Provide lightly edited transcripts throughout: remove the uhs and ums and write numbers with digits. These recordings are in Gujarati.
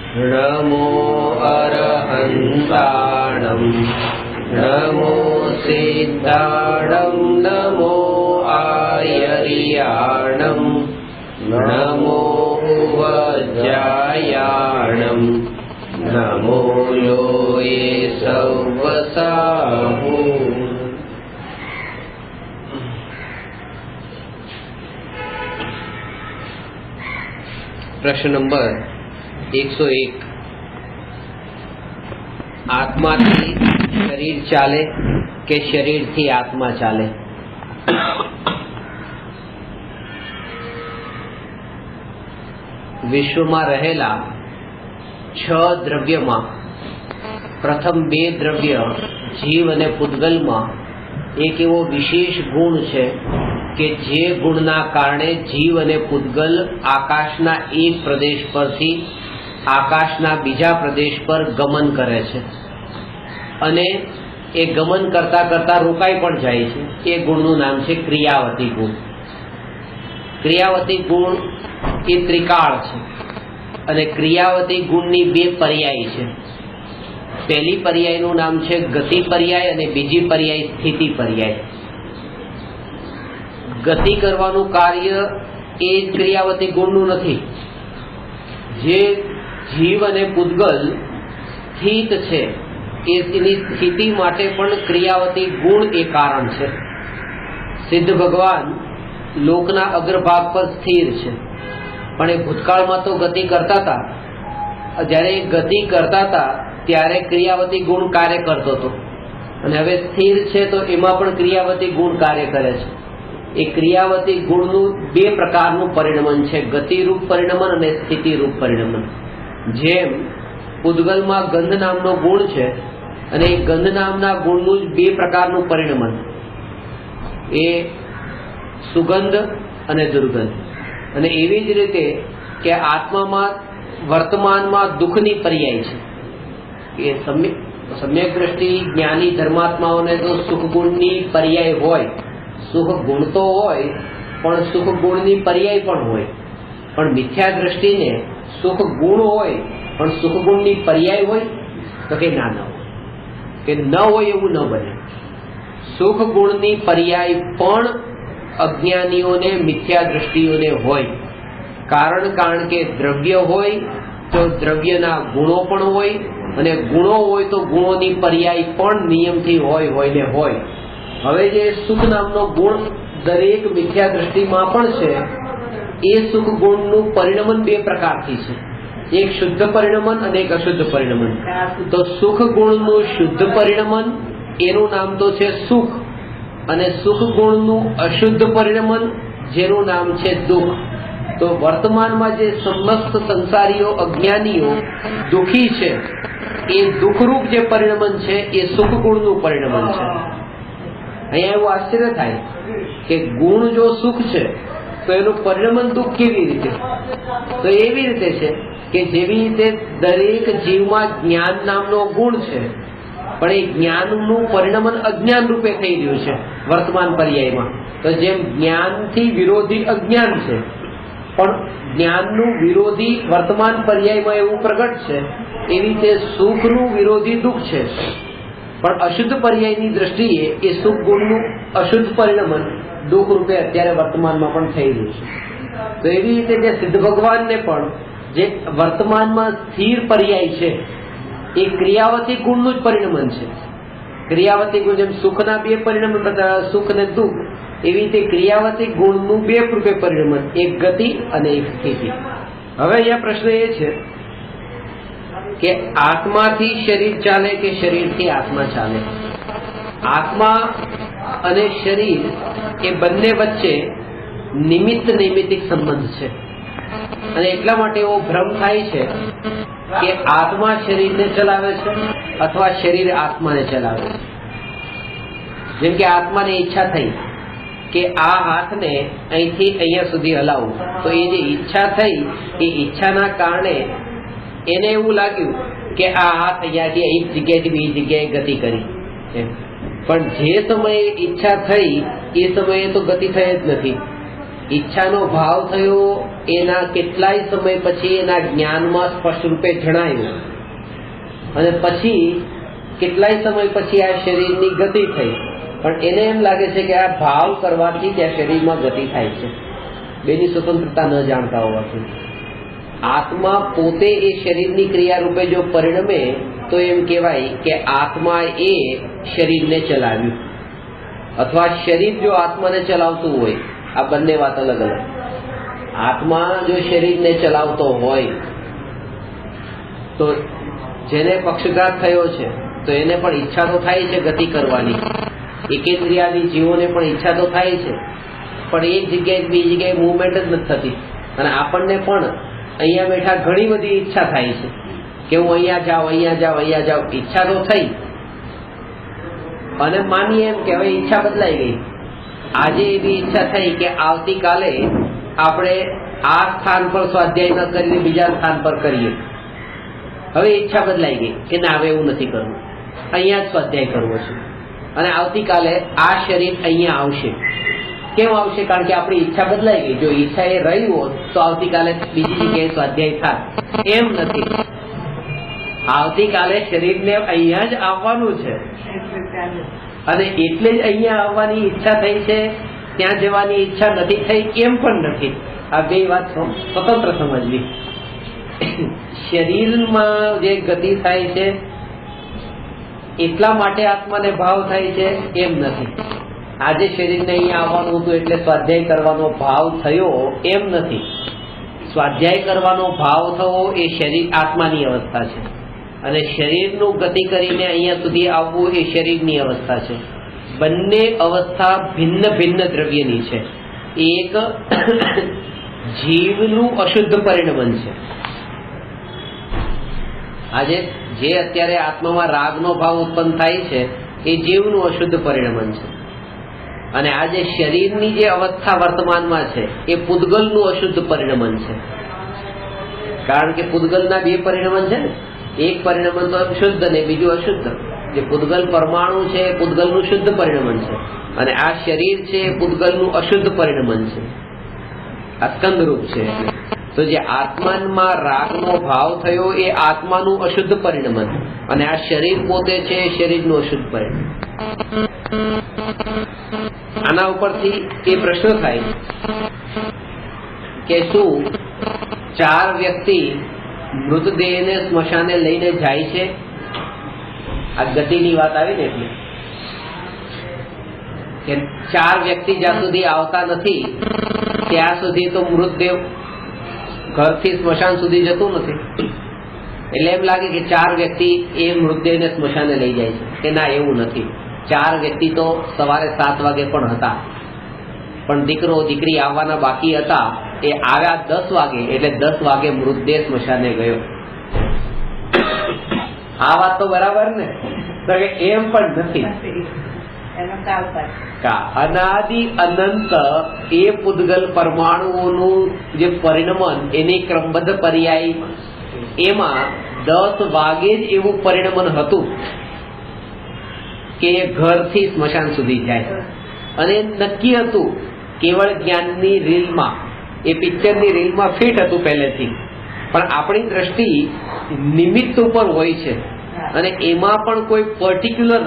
नमो अरहन्ताणं नमो सिद्धाणं नमो आयर्याणं नमो वज्रायाणं नमो लोये सवसाहु। प्रश्न नंबर 101। आत्मा थी शरीर चाले के शरीर थी आत्मा चाले? विश्व में रहेला 6 द्रव्य में प्रथम 2 द्रव्य जीव अने पुद्गल में एक एवो विशेष गुण छे के जे गुणना कारणे जीव अने पुद्गल आकाशना एक प्रदेश परथी आकाशना बीजा प्रदेश पर गमन करे छे अने ए गमन करता करता रोकाई पण जाय छे। ए गुणनुं नाम छे क्रियावती गुण। क्रियावती गुण ए त्रिकाळ छे अने क्रियावती गुणनी 2 पर्याय छे। पहली पर्यायनुं नाम छे गति पर्याय अने बीजी पर्याय स्थिति पर्याय। गति करवानुं कार्य ए क्रियावती गुणनुं नथी। जे जीव अने पुद्गल स्थित छे एनी स्थिति माटे पण क्रियावती गुण ए कारण छे। सिद्ध भगवान लोकना अग्रभाग पर स्थिर छे पण ए भूतकाळमां तो गति करता था। ज्यारे गति करता था त्यारे क्रियावती गुण कार्य करतो तो अने हवे स्थिर छे तो एमां पण क्रियावती गुण कार्य करे छे। ए क्रियावती गुणनुं 2 प्रकारनुं परिणमन छे, गतिरूप परिणमन अने स्थितिरूप परिणमन। जेम पुद्गलमां गंध नामनो गुण छे अने ए गंध नामना गुणनुं ज 2 प्रकारनुं परिणमन, ए सुगंध अने दुर्गंध। अने एवी ज रीते के आत्मामां वर्तमानमां दुःखनी पर्याय छे। ए सम्यक दृष्टि ज्ञानी धर्मात्माओने तो सुख गुणनी पर्याय होय, सुख गुण तो होय पण सुख गुणनी पर्याय पण होय। पण मिथ्या दृष्टिने सुख गुण होय पण सुख गुणनी पर्याय होय तो के ना होय, के न होय एवुं न बने। सुख गुणनी पर्याय पण अज्ञानीओने मिथ्या दृष्टिओने होय। कारण के द्रव्य होय तो द्रव्यना गुणो पण होय अने गुणो होय तो गुणोनी पर्याय पण नियमथी होय ने होय। हवे जे सुख नामनो गुण दरेक मिथ्या दृष्टिमां पण छे ए सुख गुणनुं परिणमन 2 प्रकारथी छे, एक शुद्ध परिणमन अने एक अशुद्ध परिणमन। तो सुख गुणनुं शुद्ध परिणमन एनुं नाम तो छे सुख अने सुख गुणनुं अशुद्ध परिणमन जेनुं नाम छे दुख। तो वर्तमानमां जे समस्त संसारीओ अज्ञानीओ दुखी छे ए दुखरूप जे परिणमन छे ए सुख गुणनुं परिणमन छे। अहींया एवुं आश्चर्य थाय के गुण जो सुख छे तो एनुं परिणमन दुख केवी रीते? तो एवी रीते छे के जेवी रीते दरेक जीवमां ज्ञान नामनो गुण छे पण ए ज्ञाननुं परिणमन अज्ञान रूपे थई रह्युं छे वर्तमान पर्यायमां। तो जेम ज्ञानथी विरोधी अज्ञान छे पण ज्ञाननुं विरोधी वर्तमान पर्यायमां एवुं प्रगट छे एवी रीते सुखनुं विरोधी दुख छे पण अशुद्ध पर्यायनी दृष्टिए ए सुख गुणनुं अशुद्ध परिणमन दुख रूपे अत्यारे वर्तमानमां पण थई रह्युं छे। तो एवी रीते जे सिद्ध भगवानने पण जे वर्तमानमां स्थिर पर्याय छे ए क्रियावती गुणनुं ज परिणमन छे। क्रियावती गुण जेम सुखना 2 परिणमन बता सुख ने दुख एवी रीते क्रियावती गुणनुं 2 रूपे परिणमन, एक गति अने एक स्थिति। हवे अहींया प्रश्न ए छे के आत्मा थी शरीर चाले के शरीर थी आत्मा चाले? आत्मा अने शरीर ए बंने वच्चे निमित्त नैमित्तिक संबंध छे अने એટલા માટે એવો ભ્રમ થાય છે કે આત્મા શરીરને ચલાવે છે અથવા શરીર આત્માને ચલાવે છે। જેમ કે આત્માને ઈચ્છા થઈ કે આ હાથને અહીંથી અહીંયા સુધી હલાવું તો એ જે ઈચ્છા થઈ એ ઈચ્છાના કારણે એને એવું લાગ્યું કે આ હાથ અહીંયાથી એક જગ્યાએથી બીજી જગ્યાએ ગતિ કરી। પણ જે સમયે ઈચ્છા થઈ એ સમયે તો ગતિ થઈ જ નથી। ઈચ્છાનો ભાવ થયો એના કેટલાય સમય પછી એના જ્ઞાનમાં સ્પષ્ટ રૂપે જણાયું, અને પછી કેટલાય સમય પછી આ શરીરની ગતિ થઈ, પણ એને એમ લાગે છે કે આ ભાવ કરવાથી ત્યાં શરીરમાં ગતિ થાય છે, બેની સ્વતંત્રતા ન જાણતા હોવાથી. આત્મા પોતે એ શરીરની ક્રિયા રૂપે જો પરિણમે તો એમ કહેવાય કે આત્મા એ શરીરને ચલાવ્યું, અથવા શરીર જો આત્માને ચલાવતું હોય. આ બંને વાત અલગ અલગ. આત્મા જો શરીરને ચલાવતો હોય તો જેને પક્ષઘાત થયો છે તો એને પણ ઈચ્છા તો થાય છે ગતિ કરવાની, એકેન્દ્રિયાદી જીવોને પણ ઈચ્છા તો થાય છે, પણ એક જગ્યાએ બીજી જગ્યાએ મુવમેન્ટ જ નથી થતી. અને આપણને પણ અહીંયા બેઠા ઘણી બધી ઈચ્છા થાય છે કે હું અહીંયા જાઉં, અહીંયા જાઉં, અહીંયા જાઉં. ઈચ્છા તો થઈ, અને માનીએ એમ કે હવે ઈચ્છા બદલાઈ ગઈ. આજે એવી ઈચ્છા થઈ કે આવતીકાલે આપણે આ સ્થાન પર સ્વાધ્યાય ન કરીને બીજા સ્થાન પર કરીએ. હવે ઈચ્છા બદલાઈ ગઈ કે ના, હવે એવું નથી કરવું, અહીંયા જ સ્વાધ્યાય કરવો છે. અને આવતીકાલે આ શરીર અહીંયા આવશે. કેમ આવશે? કારણ કે આપણી ઈચ્છા બદલાઈ ગઈ. જો ઈચ્છા એ રહી હોત તો આવતીકાલે બીજી જગ્યાએ સ્વાધ્યાય થાત. એમ નથી, આવતીકાલે શરીરને અહીંયા જ આવવાનું છે, અને એટલે જ અહીંયા આવવાની ઈચ્છા થઈ છે, ત્યાં જવાની ઈચ્છા નથી થઈ એમ પણ નથી. આ બે વાત સ્વતંત્ર સમજવી. શરીરમાં જે ગતિ થાય છે એટલા માટે આત્માને ભાવ થાય છે એમ નથી. આજે શરીરને અહીંયા આવવાનું હતું એટલે સ્વાધ્યાય કરવાનો ભાવ થયો એમ નથી. સ્વાધ્યાય કરવાનો ભાવ થવો એ શરીર આત્માની અવસ્થા છે, અને શરીરનું ગતિ કરીને અહીંયા સુધી આવવું એ શરીરની અવસ્થા છે. બંને અવસ્થા ભિન્ન ભિન્ન દ્રવ્યની છે. એક જીવનું અશુદ્ધ પરિણમન છે. આજે જે અત્યારે આત્મામાં રાગનો ભાવ ઉત્પન્ન થાય છે એ જીવનું અશુદ્ધ પરિણમન છે, અને આજે શરીરની જે અવસ્થા વર્તમાનમાં છે એ પૂદગલનું અશુદ્ધ પરિણમન છે. કારણ કે પૂદગલના બે પરિણમન છે ને, એક પરિણમન તો શુદ્ધ ને બીજું અશુદ્ધ. જે પૂદગલ પરમાણુ છે એ પૂદગલનું શુદ્ધ પરિણમન છે, અને આ શરીર છે એ પૂદગલનું અશુદ્ધ પરિણમન છે. આ સ્કંદરૂપ છે. તો જે આત્મામાં રાગનો ભાવ થયો એ આત્માનું અશુદ્ધ પરિણમન, અને આ શરીર પોતે છે એ શરીરનું અશુદ્ધ પરિણમન. આના ઉપરથી એ પ્રશ્ન થાય કે શું 4 વ્યક્તિ મૃતદેહને સ્મશાને લઈને જાય છે? આ ગતિની વાત આવી ને, એટલે કે 4 વ્યક્તિ જ્યાં સુધી આવતા નથી ત્યાં સુધી તો મૃતદેહ ઘરથી સ્મશાન સુધી જતું નથી. એટલે એમ લાગે કે 4 વ્યક્તિ એ મૃતદેહને સ્મશાને લઈ જાય છે, કે ના, એવું નથી. 4 વ્યક્તિ તો સવારે 7 વાગે પણ હતા, પણ દીકરો દીકરી આવવાના બાકી હતા. એ આવ્યા 10 વાગે, એટલે 10 વાગે મૃતદેહ સ્મશાને ગયો. આ વાત તો બરાબર ને? તો કે એમ પણ નથી. અનાદિ અનંત એ પૂદગલ પરમાણુઓનું જે પરિણમન, એની ક્રમબદ્ધ પર્યાય, એમાં 10 વાગે જ એવું પરિણમન હતું કે ઘરથી સ્મશાન સુધી જાય. અને નક્કી હતું, કેવળ જ્ઞાનની રીલમાં, એ પિક્ચરની રીલમાં ફિટ હતું પહેલેથી, પણ આપણી દ્રષ્ટિ નિમિત્ત ઉપર હોય છે, અને એમાં પણ કોઈ પર્ટિક્યુલર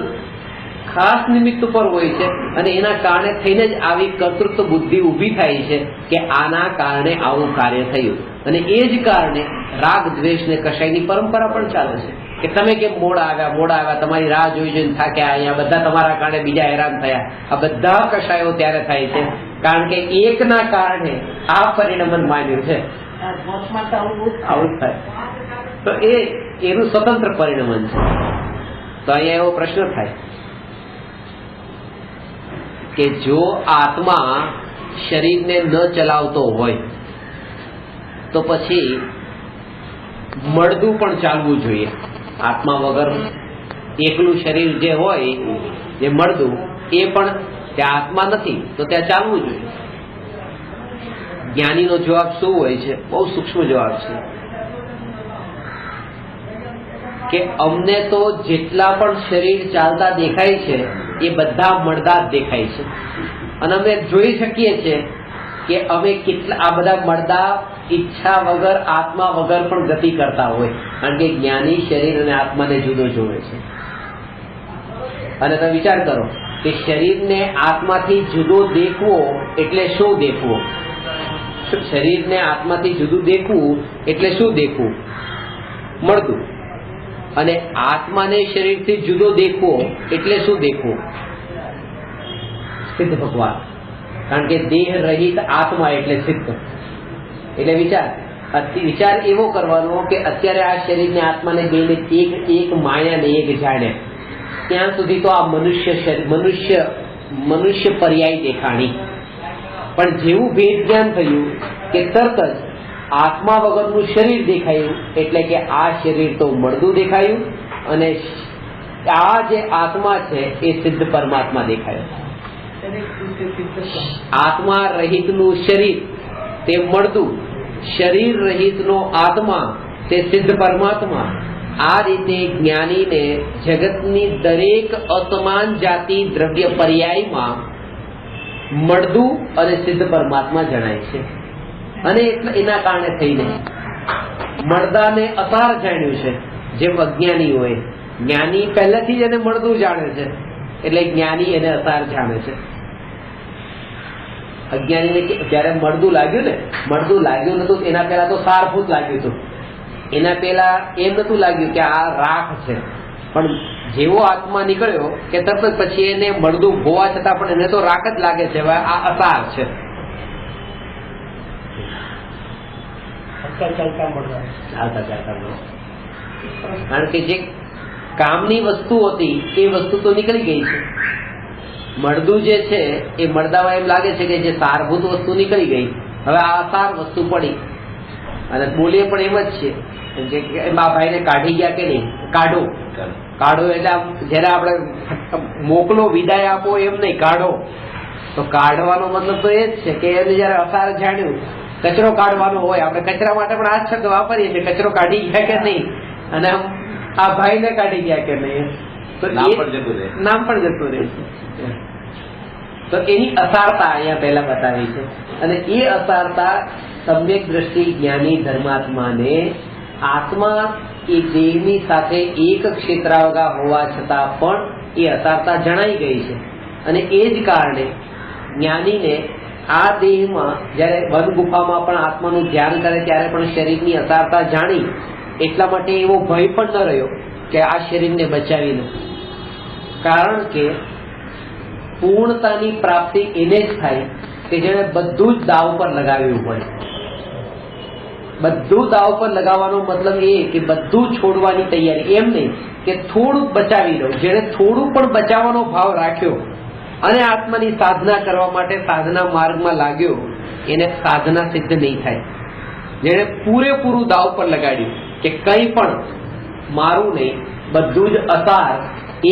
ખાસ નિમિત્ત ઉપર હોય છે, અને એના કારણે થઈને જ આવી કર્તૃત્વ બુદ્ધિ ઊભી થાય છે કે આના કારણે આવું કાર્ય થયું. અને એ જ કારણે રાગ, દ્વેષ ને કશાયની પરંપરા પણ ચાલે છે કે તમે કેમ મોડા આવ્યા, તમારી રાહ જોઈ જોઈને થાક્યા, અહીંયા બધા તમારા કારણે બીજા હેરાન થયા. આ બધા કશાયો ત્યારે થાય છે કારણ કે એકના કારણે આ પરિણમન માન્યું છે. આવું થાય તો એનું સ્વતંત્ર પરિણમન છે. તો અહીંયા એવો પ્રશ્ન થાય કે જો આત્મા શરીરને ન ચલાવતો હોય તો પછી મળદું પણ ચાલવું જોઈએ. આત્મા વગર એકલું શરીર જે હોય, જે મળદું, એ પણ ત્યાં આત્મા નથી તો ત્યાં ચાલવું જોઈએ. જ્ઞાનીનો જવાબ શું હોય છે? બહુ સૂક્ષ્મ જવાબ છે કે અમને તો જેટલા પણ શરીર ચાલતા દેખાય છે એ બધા મળદા જ દેખાય છે, અને અમે જોઈ શકીએ છીએ કે અમે કેટલા આ બધા મળદા ઈચ્છા વગર આત્મા વગર પણ ગતિ કરતા હોય, કારણ કે જ્ઞાની શરીર અને આત્માને જુદો જોવે છે. અને તમે વિચાર કરો કે શરીરને આત્માથી જુદો દેખવો એટલે શું દેખવો? શરીરને આત્માથી જુદું દેખવું એટલે શું દેખવું? મળતું. અને આત્માને શરીરથી જુદો દેખવો એટલે શું દેખવું? સિદ્ધ ભગવાન. કારણ કે દેહ રહિત આત્મા એટલે સિદ્ધ. એટલે વિચાર એવો કરવાનો કે અત્યારે આ શરીરને આત્માને બેને એક માયાને એક જાણે, ત્યાં સુધી તો આ મનુષ્ય પર્યાય દેખાણી. પણ જેવું ભેદ જ્ઞાન થયું કે તરત જ આત્મા વગરનું શરીર દેખાયું, એટલે કે આ શરીર તો મળદું દેખાયું અને આ જે આત્મા છે એ સિદ્ધ પરમાત્મા દેખાયો. આત્મા રહિતનું શરીર તે મળદું, શરીર રહિતનો આત્મા તે સિદ્ધ પરમાત્મા. આ રીતે જ્ઞાનીને જગતની દરેક અસમાન જાતિ દ્રવ્ય પર્યાયમાં મળદું અને સિદ્ધ પરમાત્મા જણાય છે. અને એના કારણે થઈને મળદાને અસાર જાણ્યું છે, જેમ અજ્ઞાની હોય. જ્ઞાની પહેલેથી જ એને મળદું જાણે છે, એટલે જ્ઞાની એને અસાર જાણે છે. અજ્ઞાનીને જયારે મળદું લાગ્યું નતું, એના પહેલા તો સારભૂત લાગ્યું હતું. એના પહેલા એમ નતું લાગ્યું કે આ રાખ છે, પણ જેવો આત્મા નીકળ્યો કે તરત જ પછી એને મળદું હોવા છતાં પણ એને તો રાખ જ લાગે છે, આ અસાર છે. કારણ કે જે કામની વસ્તુ હતી એ વસ્તુ તો નીકળી ગઈ છે. મળદું જે છે એ મળદામાં એમ લાગે છે કે જે સારભૂત વસ્તુ નીકળી ગઈ, હવે આ અસાર વસ્તુ પડી. અને બોલીએ પણ એમ જ છે કે આ ભાઈને કાઢી ગયા કે નહીં, કાઢો એટલે જયારે આપણે મોકલો, વિદાય આપો એમ નહીં, કાઢો. તો કાઢવાનો મતલબ તો એ જ છે કે એને જયારે અસાર જાણ્યું, કચરો કાઢવાનો હોય, આપણે કચરા માટે પણ આ જ શબ્દ વાપરીએ છીએ, કચરો કાઢી ગયા કે નહીં, અને આ ભાઈને કાઢી ગયા કે નહીં, તો નામ પણ જતું રહે છે. તો એની અસારતા અહીંયા પહેલા બતાવી છે. અને એ અસારતા સમ્યક દ્રષ્ટિ જ્ઞાની ધર્માત્માને આત્મા એ દેહની સાથે એક ક્ષેત્રાવગા હોવા છતાં પણ એ અસારતા જણાઈ ગઈ છે. અને એ જ કારણે જ્ઞાનીને આ દેહમાં જયારે વન ગુફામાં પણ આત્માનું ધ્યાન કરે ત્યારે પણ શરીરની અસારતા જાણી, એટલા માટે એવો ભય પણ ન રહ્યો કે આ શરીરને બચાવી લો. કારણ કે પૂર્ણતાની પ્રાપ્તિ એને જ થાય કે જેને બધું જ દાવ પર લગાવ્યું પડે. બધું દાવ પર લગાવવાનો મતલબ એ કે બધું છોડવાની તૈયારી. એમ નહીં કે થોડુંક બચાવી લો. જેને થોડું પણ બચાવવાનો ભાવ રાખ્યો અને આત્માની સાધના કરવા માટે સાધના માર્ગમાં લાગ્યો, એને સાધના સિદ્ધ નહીં થાય. જેને પૂરેપૂરું દાવ પર લગાડ્યું કે કંઈ પણ મારું નહીં, બધું જ અસાર,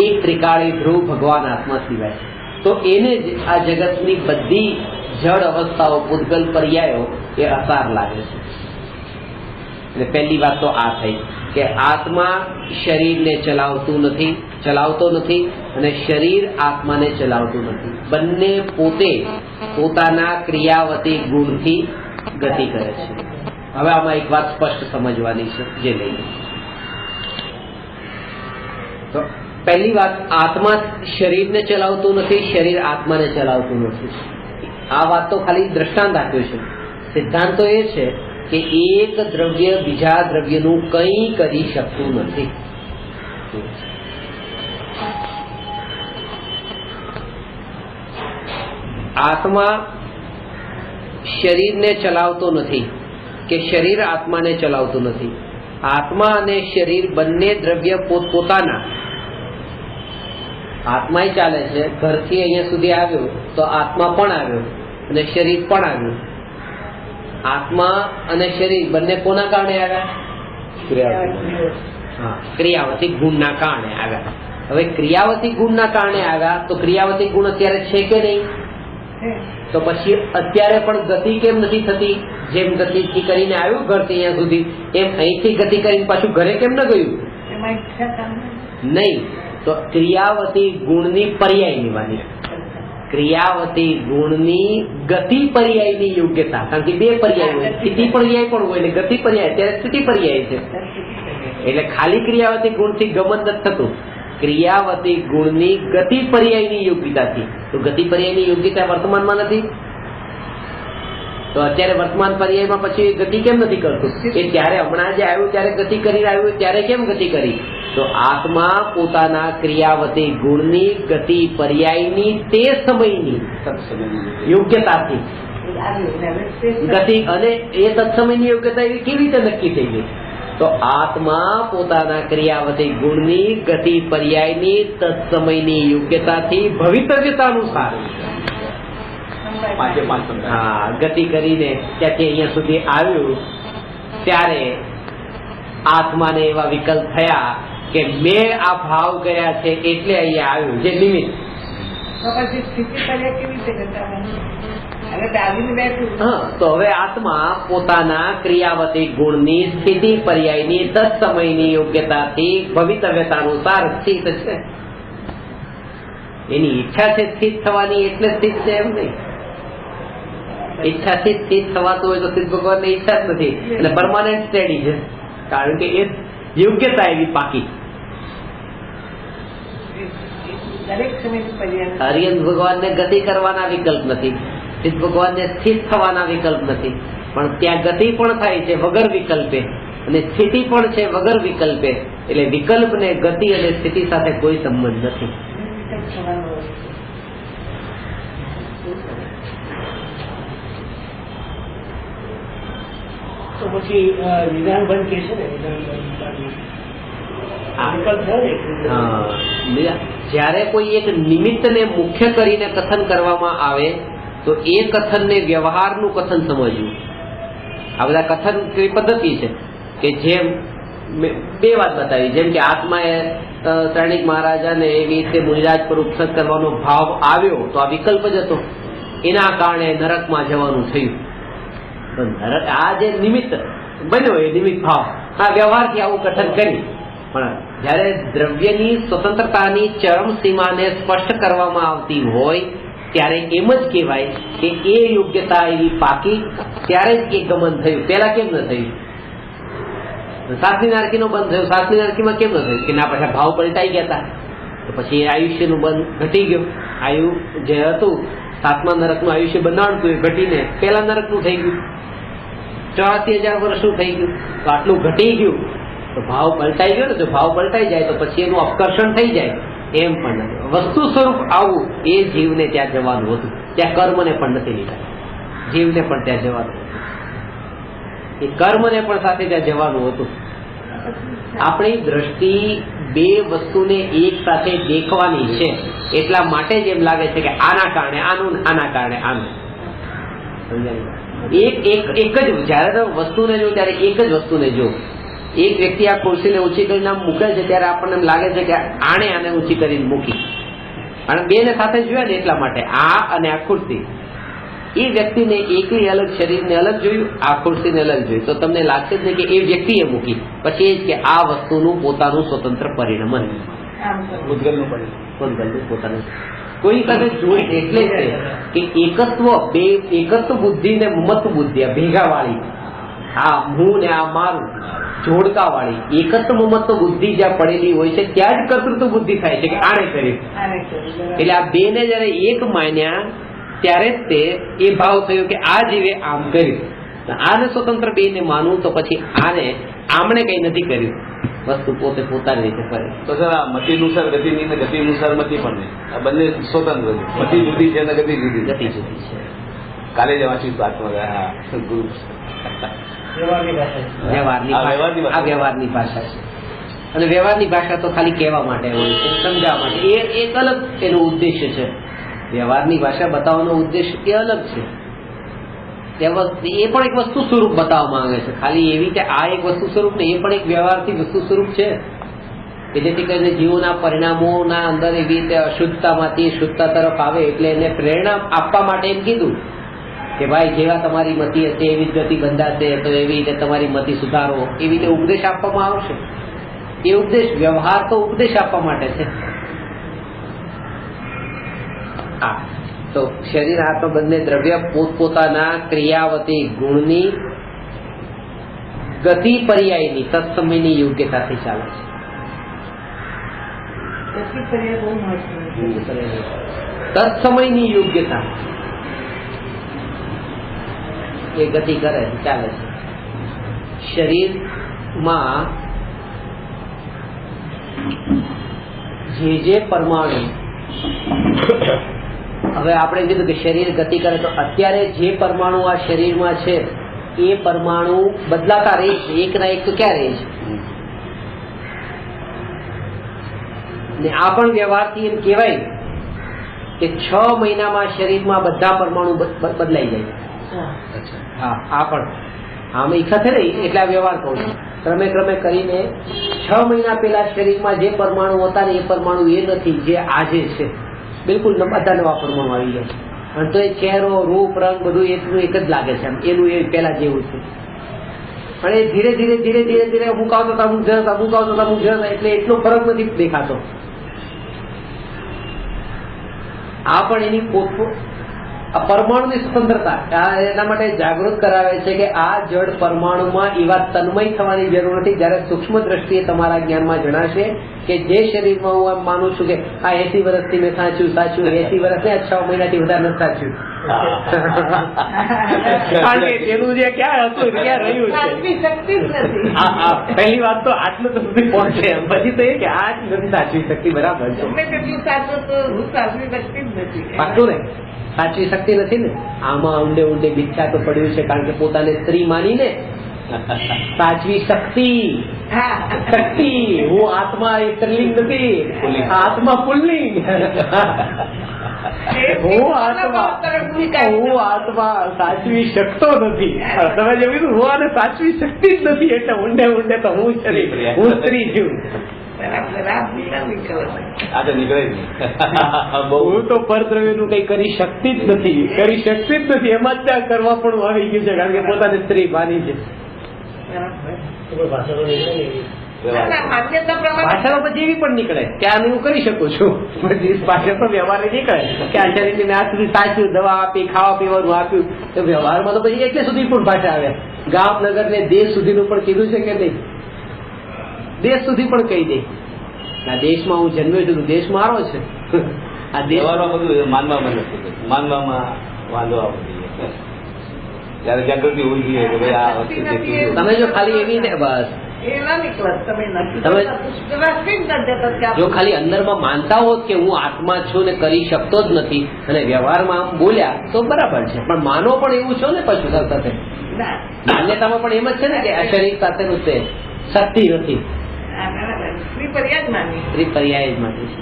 એક ત્રિકાળી ધ્રુવ ભગવાન આત્મા સિવાય, તો એને જ આ જગતની બધી જડ અવસ્થાઓ, પૂતગલ પર્યાયો એ અસાર લાગે છે. એટલે પહેલી વાત તો આ થઈ કે આત્મા શરીરને ચલાવતો નથી અને શરીર આત્માને ચલાવતું નથી. બંને પોતે પોતાના ક્રિયાવતી ગુણથી ગતિ કરે છે. હવે આમાં એક વાત સ્પષ્ટ સમજવાની છે, જે લઈએ. તો પહેલી વાત, આત્મા શરીરને ચલાવતું નથી, શરીર આત્માને ચલાવતું નથી. આ વાત તો ખાલી દ્રષ્ટાંત આપ્યું છે. સિદ્ધાંત તો એ છે કે એક દ્રવ્ય બીજા દ્રવ્યનું કંઈ કરી શકતું નથી. આત્મા શરીરને ચલાવતો નથી કે શરીર આત્માને ચલાવતું નથી. આત્મા અને શરીર બંને દ્રવ્ય પોતપોતાના, આત્મા ચાલે છે, ઘરથી અહીંયા સુધી આવ્યો તો આત્મા પણ આવ્યો અને શરીર પણ આવ્યું. આત્મા અને શરીર બંને કોના કારણે આવ્યા? ક્રિયાવતી ગુણના કારણે આવ્યા. હવે ક્રિયાવતી ગુણના કારણે આવ્યા તો ક્રિયાવતી ગુણ અત્યારે છે કે નહીં? તો પછી અત્યારે પણ ગતિ કેમ નથી થતી? જેમ ગતિથી કરીને આવ્યું ઘરથી અહીંયા સુધી, એમ અહીંથી ગતિ કરીને પાછું ઘરે કેમ ન ગયું? નહીં. તો ક્રિયાવતી ગુણની પર્યાય લેવાની. ક્રિયાવતી ગુણની ગતિ પર્યાયની યોગ્યતા, કારણ કે બે પર્યાય હોય, સ્થિતિ પર્યાય પણ હોય ને ગતિ પર્યાય, ત્યારે સ્થિતિ પર્યાય છે. એટલે ખાલી ક્રિયાવતી ગુણથી ગમન નથી થતું, ક્રિયાવતી ગુણની ગતિ પર્યાયની યોગ્યતાથી. તો ગતિ પર્યાયની યોગ્યતા વર્તમાનમાં નથી, તો અત્યારે વર્તમાન પર્યાયમાં પછી ગતિ કેમ નથી કરતું? એ ત્યારે હમણાં જે આવ્યું ત્યારે ગતિ કરી આવ્યું, ત્યારે કેમ ગતિ કરી? તો આત્મા પોતાના ક્રિયાવતી ગુણની ગતિ પર્યાયની તે સમયની યોગ્યતાથી ગતિ, અને એ તત્સમયની યોગ્યતા એવી કેવી રીતે નક્કી થઈ ગઈ? તો આત્મા પોતાના ક્રિયાવતી ગુણની ગતિ પર્યાયની તત્સમયની યોગ્યતાથી ભવિતવ્યતા અનુસાર ગતિ કરીને ત્યાંથી અહીંયા સુધી આવ્યું, ત્યારે આત્માને એવા વિકલ્પ થયા કે મેં આ ભાવ કર્યા છે એટલે અહીંયા આવ્યું, જે નિમિત્ત. તો હવે આત્મા પોતાના ક્રિયાવતી ગુણની સ્થિતિ પર્યાયની તત્સમયની યોગ્યતાથી ભવિતવ્યતા અનુસાર સ્થિત છે. એની ઈચ્છા છે સ્થિત થવાની, એટલે સ્થિત છે એમ નહીં. ઈચ્છાથી સ્થિત થવાતું હોય તો સ્થિત ભગવાનની ઈચ્છા જ નથી, એટલે પરમાનન્ટ સ્ટેડી છે, કારણ કે એ યોગ્યતા એવી પાકી. હરિયન ભગવાનને ગતિ કરવાના વિકલ્પ નથી, સ્થિત ભગવાનને સ્થિત થવાના વિકલ્પ નથી, પણ ત્યાં ગતિ પણ થાય છે વગર વિકલ્પે, અને સ્થિતિ પણ છે વગર વિકલ્પે. એટલે વિકલ્પ ને ગતિ અને સ્થિતિ સાથે કોઈ સંબંધ નથી. તો પછી નિદાન બંધ કે છે ને, જયારે કોઈ એક નિમિત્તને મુખ્ય કરીને કથન કરવામાં આવે તો એ કથનને વ્યવહારનું કથન સમજવું. આ બધા કથન પદ્ધતિ છે કે જેમ બે વાત બતાવી, જેમ કે આત્માએ શ્રેણિક મહારાજાને એવી રીતે મુનિરાજ પર ઉપસર્ગ કરવાનો ભાવ આવ્યો તો આ વિકલ્પ જ હતો, એના કારણે નરકમાં જવાનું થયું. આ જે નિમિત્ત બન્યો એ નિમિત્ત ભાવ આ વ્યવહારથી આવું કથન કરી, પણ જયારે દ્રવ્યની સ્વતંત્રતાની ચરમ સીમાને સ્પષ્ટ કરવામાં આવતી હોય ત્યારે એમ જ કહેવાય કે એ યોગ્યતા એવી પાકી, ત્યારે જ એ ગમન થયું. પેલા કેમ ન થયું? સાતમી નારકીનો બંધ થયો, સાતમી નારકીમાં કેમ ન થયું? કે ના પાછા ભાવ પલટાઈ ગયા હતા, તો પછી આયુષ્યનું બંધ ઘટી ગયું. આયુ જે હતું સાતમા નરકનું આયુષ્ય બંધાણતું એ ઘટીને પેલા નરકનું થઈ ગયું. 84,000 વર્ષનું થઈ ગયું, તો આટલું ઘટી ગયું તો ભાવ પલટાઈ ગયો ને. જો ભાવ પલટાઈ જાય તો પછી એનું અપકર્ષણ થઈ જાય. એમ પણ વસ્તુ સ્વરૂપ આવું એ જીવને ત્યાં જવાનું હતું, ત્યાં કર્મને પણ નથી લીધા, જીવને પણ ત્યાં જવાનું હતું, એ કર્મને પણ સાથે ત્યાં જવાનું હતું. આપણી દ્રષ્ટિ બે વસ્તુને એક સાથે દેખવાની છે, એટલા માટે જ એમ લાગે છે કે આના કારણે આનું, આના કારણે આનું. એક જ જયારે તમે વસ્તુને જો ત્યારે એક જ વસ્તુને જો. એક વ્યક્તિ આ ખુરશીને ઊંચી કરીને મૂકે છે ત્યારે આપણને એમ લાગે છે કે આને આને ઊંચી કરીને મૂકી, અને બે ને સાથે જોયા ને એટલા માટે આ અને આ ખુરશી. એ વ્યક્તિને એકલી અલગ શરીરને અલગ જોયું, આ ખુરશીને અલગ જોયું, તો તમને લાગશે જ નહીં કે એ વ્યક્તિએ મૂકી. પછી એ જ કે આ વસ્તુનું પોતાનું સ્વતંત્ર પરિણમન, પૂતગલનું પોતાનું કોઈ સાથે જોઈ. એટલે છે કે એકત્વ, બે એકત્વ બુદ્ધિ ને મમત્વ બુદ્ધિ ભેગા વાળી, આ હું ને આ મારું જોડકા વાળી એકત્વ મમત્વ બુદ્ધિ જ્યાં પડેલી હોય છે ત્યાં જ કર્તૃત્વ બુદ્ધિ થાય છે કે આને કર્યું. એટલે આ બે ને જયારે એક માન્યા ત્યારે જ તે એ ભાવ થયો કે આ જીવે આમ કર્યું. આને સ્વતંત્ર બે ને માનવું તો પછી આને આમણે કઈ નથી કર્યું, વસ્તુ પોતે પોતાની રીતે કરે. તો સર આ મતિ અનુસાર ગતિ નહીં, ગતિ અનુસાર મતિ પણ નહીં, આ બંને સ્વતંત્ર છે. મતિ જુદી છે અને ગતિ જુદી છે. કાલે જ વાંચ્યું આત્મા ગુરુ વ્યવહારની ભાષા છે. અને વ્યવહારની ભાષા તો ખાલી કહેવા માટે હોય છે, સમજાવવા માટે. એ એક અલગ એનો ઉદ્દેશ્ય છે. વ્યવહારની ભાષા બતાવવાનો ઉદ્દેશ્ય એ અલગ છે. એ પણ એક વસ્તુ સ્વરૂપ બતાવવા માંગે છે. ખાલી એવી રીતે આ એક વસ્તુ સ્વરૂપ ને, એ પણ એક વ્યવહારથી વસ્તુ સ્વરૂપ છે કે જેથી કરીને જીવોના પરિણામોના અંદર એવી રીતે અશુદ્ધતામાંથી શુદ્ધતા તરફ આવે. એટલે એને પ્રેરણા આપવા માટે એમ કીધું કે ભાઈ જેવા તમારી મતિ હશે એવી જ ગતિ બંધાશે, તો એવી રીતે તમારી મતિ સુધારો, એવી રીતે ઉપદેશ આપવામાં આવશે. એ ઉપદેશ, વ્યવહાર તો ઉપદેશ આપવા માટે છે. તો શરીર આત્મા બંને દ્રવ્ય પોતપોતાના ક્રિયાવતી ગુણની ગતિ પર્યાયની તત્સમયની યોગ્યતાથી ચાલે છે. તત્સમયની યોગ્યતા એ ગતિ કરે ચાલે છે. શરીરમાં જે પરમાણુ, હવે આપણે કીધું કે શરીર ગતિ કરે, તો અત્યારે જે પરમાણુ આ શરીરમાં છે એ પરમાણુ બદલાતા રહે છે, એક ના એક તો ક્યાં રહે છે. ને આ પણ વ્યવહારથી એમ કહેવાય કે 6 મહિનામાં શરીરમાં બધા પરમાણુ બદલાઈ જાય. હા, આ પણ આમ ઈચ્છા થઈ રહી એટલે આ વ્યવહાર કહું છું. ક્રમે ક્રમે કરીને 6 મહિના પહેલા શરીરમાં જે પરમાણુ હતા ને એ પરમાણુ એ નથી જે આજે છે. બિલકુલ બધા નવા પરમાણુ આવી ગયા છે. અને તો એ ચહેરો, રૂપ, રંગ બધું એટલું એક જ લાગે છે, એનું એ પેલા જેવું છે. અને ધીરે ધીરે ધીરે ધીરે ધીરે અમુક આવતો હતા, અમુક જતા, અમુક આવતો હતા, અમુક જતા, એટલે એટલો ફરક નથી દેખાતો. આ પણ એની પરમાણુની સ્વતંત્રતા એના માટે જાગૃત કરાવે છે કે આ જળ પરમાણુમાં એવા તન્મય થવાની જરૂર નથી. જયારે સૂક્ષ્મ દ્રષ્ટિએ તમારા જ્ઞાનમાં જણાશે કે જે શરીરમાં હું એમ માનું છું કે આ 80 વર્ષથી મેં સાચું 80 વર્ષને 6 મહિનાથી વધારે નથી સાચું. કારણ કે તેનું જે ક્યાં હતું ક્યાં રહ્યું છે. પહેલી વાત તો આટલું તો સુધી પહોંચે, પછી તો એ કે આ જ નથી સાચવી શકતી. બરાબર છે, પાકું ને સાચવી શકતી નથી ને. આમાં ઊંડે ઊંડે ભિક્ષા તો પડ્યું છે, કારણ કે પોતાને સ્ત્રી માનીને સાચવી શક્તિ. હું આત્મા એ સ્ત્રીલિંગ નથી, આત્મા પુલ્લિંગ. હું આત્મા સાચવી શકતો નથી. તમે જેવું કીધું, હું આને સાચવી શકતી જ નથી, એટલે ઊંડે ઊંડે તો હું શરીર, હું સ્ત્રી છું. હું તો પરદ્રવ્ય નું કઈ કરી શકતી જ નથી, એમાં જ ત્યાં કરવા પણ આવી ગયું છે, કારણ કે પોતાને સ્ત્રી માની છે. ભાષાઓ પછી એવી પણ નીકળે ત્યાં હું કરી શકું છું. પછી ભાષા તો વ્યવહાર નીકળે કે આ શરીરને આ સુધી સાચું, દવા આપી, ખાવા પીવાનું આપ્યું, તો વ્યવહારમાં તો પછી એટલે સુધી પણ ભાષા આવે. ગામ, નગર ને દેશ સુધીનું પણ કીધું છે કે નહીં? દેશ સુધી પણ કહી દે. આ દેશમાં હું જન્મ્યો છું, દેશ મારો છે. આ દેશમાં બધું માનવામાં વાંધો આવે. ત્યારે જાગૃતિ હોવી જોઈએ કે ભાઈ આ વસ્તુ તમે જો ખાલી એવી ને બસ જો ખાલી અંદરમાં માનતા હોત કે હું આત્મા છું ને કરી શકતો જ નથી, અને વ્યવહારમાં બોલ્યા તો બરાબર છે, પણ માનો પણ એવું છો ને પછી સાથે માન્યતામાં પણ એમ જ છે ને કે આ શરીર સાથેનું તે શક્તિ નથી. સ્ત્રી પર્યાય જ માની છે.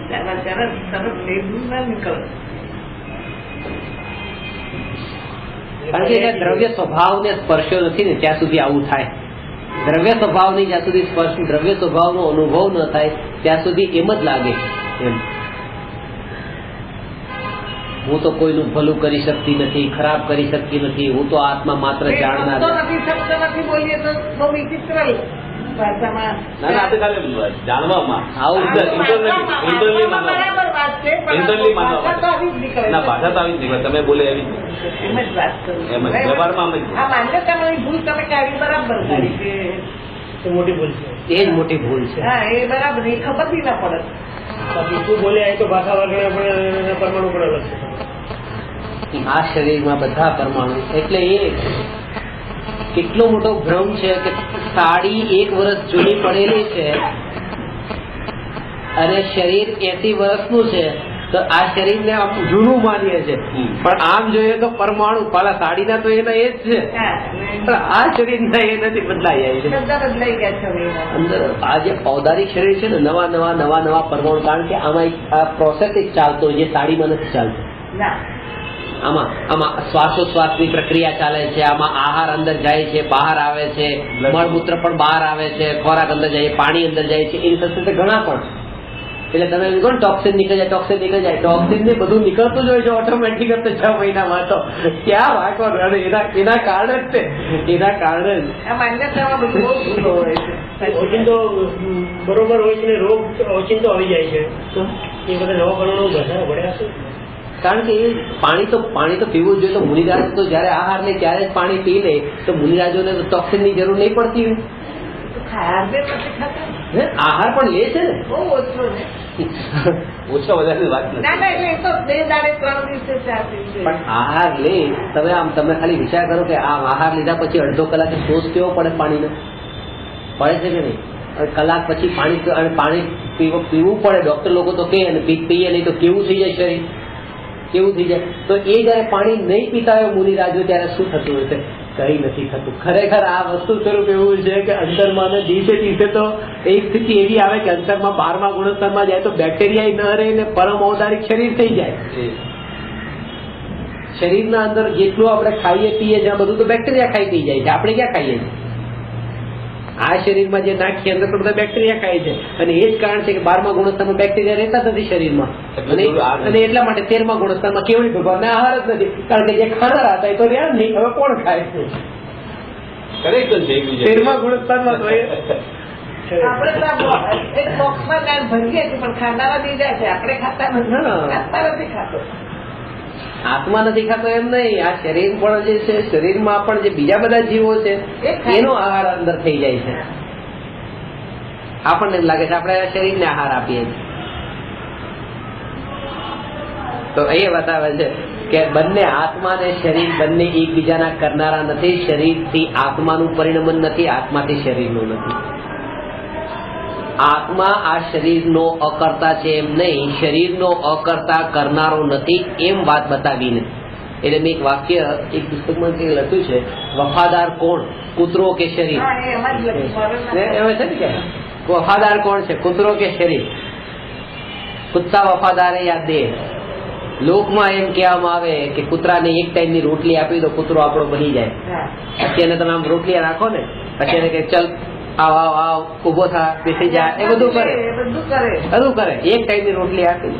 કારણ કે દ્રવ્ય સ્વભાવને સ્પર્શ્યો નથી ને ત્યાં સુધી આવું થાય. દ્રવ્ય સ્વભાવની જ્યાં સુધી સ્પર્શ, દ્રવ્ય સ્વભાવનો અનુભવ ન થાય ત્યાં સુધી એમ જ લાગે એમ હું તો કોઈનું ભલું કરી શકતી નથી, ખરાબ કરી શકતી નથી, હું તો આત્મા માત્ર જાણનાર. જાણવામાં આવું ભાષા તો આવી જ નહીં, તમે બોલે એવી એમ જ વ્યવહારમાં મોટી ભૂલ છે. એ જ મોટી ભૂલ છે. ખબર બી ના પડે. શું બોલે તો ભાષા વગેરે પરમાણુ પણ અલગ છે. આ શરીરમાં બધા પરમાણુ, એટલે એ કેટલો મોટો ભ્રમ છે કે સાડી 1 વર્ષ જૂની પડેલી છે અને શરીર 80 વર્ષનું છે, તો આ શરીરને આમ જૂનું માનીએ છે, પણ આમ જોઈએ તો પરમાણુ પાલા સાડીના તો એના એ જ છે, પણ આ શરીરના એ નથી, બદલાઈ જાય છે અંદર. આ જે પૌદારિક શરીર છે ને, નવા નવા પરમાણુ, કારણ કે આમાં આ પ્રોસેસ એક ચાલતો જે સાડીમાં નથી ચાલતો. આમાં શ્વાસોશ્વાસની પ્રક્રિયા ચાલે છે, આમાં આહાર અંદર જાય છે, બહાર આવે છે, મળમૂત્ર પણ બહાર આવે છે, ખોરાક અંદર જાય, પાણી અંદર જાય છે, એની સાથે ઘણા પણ. એટલે તમે કહો ને ટોક્સિન નીકળી જાય, ટોક્સિન ને બધું નીકળતું જ હોય છે ઓટોમેટિક. 6 મહિનામાં તો ક્યાં વાંકો, એના કારણે જ તે, એના કારણે જ ઓચિંતો બરોબર હોય છે ને રોગ ઓચિંતો આવી જાય છે. એ બધા નવા પરમાણુ ઘટાડવા પડ્યા છે. કારણ કે એ પાણી તો પીવું જ જોઈએ. તો મુનિરાજ તો જયારે આહાર લે ત્યારે જ પાણી પી લે તો મુનિરાજોને તો ટોક્સિન ની જરૂર નહીં પડતી હોય. આહાર પણ લે છે ને, બહુ ઓછો ને. ઓછા વધારે વાત નથી. ના ના, એટલે એ તો 2 દાડે 3 દિવસે 4 દિવસે. પણ આહાર લે તમે ખાલી વિચાર કરો કે આ આહાર લીધા પછી અડધો કલાકે શોષ કેવો પડે પાણીનો, પડે છે કે નહીં? કલાક પછી પાણી પીવું પડે. ડોક્ટર લોકો તો કહે અને પીએ નહીં તો કેવું થઈ જાય શરીર, કેવું થઈ જાય. તો એ જયારે પાણી નહીં પીતા હોય મુનિરાજો ત્યારે શું થતું હોય છે? કઈ નથી થતું. ખરેખર આ વસ્તુ સ્વરૂપ એવું છે કે અંતરમાં દિવસે તો એક સ્થિતિ એવી આવે કે અંતરમાં 12મા ગુણોત્તરમાં જાય તો બેક્ટેરિયા ન રહે ને પરમ ઔદારિક શરીર થઈ જાય. શરીરના અંદર જેટલું આપણે ખાઈએ પીએ જ્યાં બધું તો બેક્ટેરિયા ખાઈ પી જાય છે. આપણે ક્યાં ખાઈએ છીએ? આ શરીરમાં જે નાખીએ અંદર તો બધા બેક્ટેરિયા ખાય છે. અને એ જ કારણ છે કે 12મા ગુણોત્તરમાં બેક્ટેરિયા રહેતા નથી શરીરમાં. અને એટલા માટે 13મા ગુણોત્તરમાં કેવડી ભગવાનને આહાર જ નથી. કારણ કે જે ખાનારા હતા એ તો રહ્યા નહીં, હવે કોણ ખાય છે? 13મા ગુણોત્તરમાં તો આપણે તો એક બોક્સમાં દાળ ભરીએ છીએ પણ ખાનારા દઈ જાય છે, આપણે ખાતા નથી ખાતો. આત્મા નથી ખાતો એમ નહીં, આ શરીર પણ જે છે, શરીરમાં પણ જે બીજા બધા જીવો છે એનો આહાર અંદર થઈ જાય છે. આપણને એમ લાગે છે આપણે આ શરીરને આહાર આપીએ છીએ. તો એ બતાવે છે કે બંને આત્મા અને શરીર બંને એકબીજાના કરનારા નથી. શરીરથી આત્માનું પરિણમન નથી, આત્માથી શરીરનું નથી. આત્મા આ શરીરનો અકર્તા છે એમ નહીં, શરીરનો અકર્તા કરનારો નથી એમ વાત બતાવીને. એટલે મેં એક વાક્ય એક પુસ્તકમાં લખ્યું છે, વફાદાર કોણ, કૂતરો કે શરીર? એમાં છે ને કે વફાદાર કોણ છે, કૂતરો કે શરીર? કુત્તા વફાદાર યા દેહ? લોકમાં એમ કહેવામાં આવે કે કૂતરાને એક ટાઈમની રોટલી આપી દો, કૂતરો આપણો બની જાય. પછી એને તમે આમ રોટલી રાખો ને, પછી એને કે ચલ આવ ઉભો થા, બેસી જા, એ બધું કરે. એક ટાઈમની રોટલી આપી,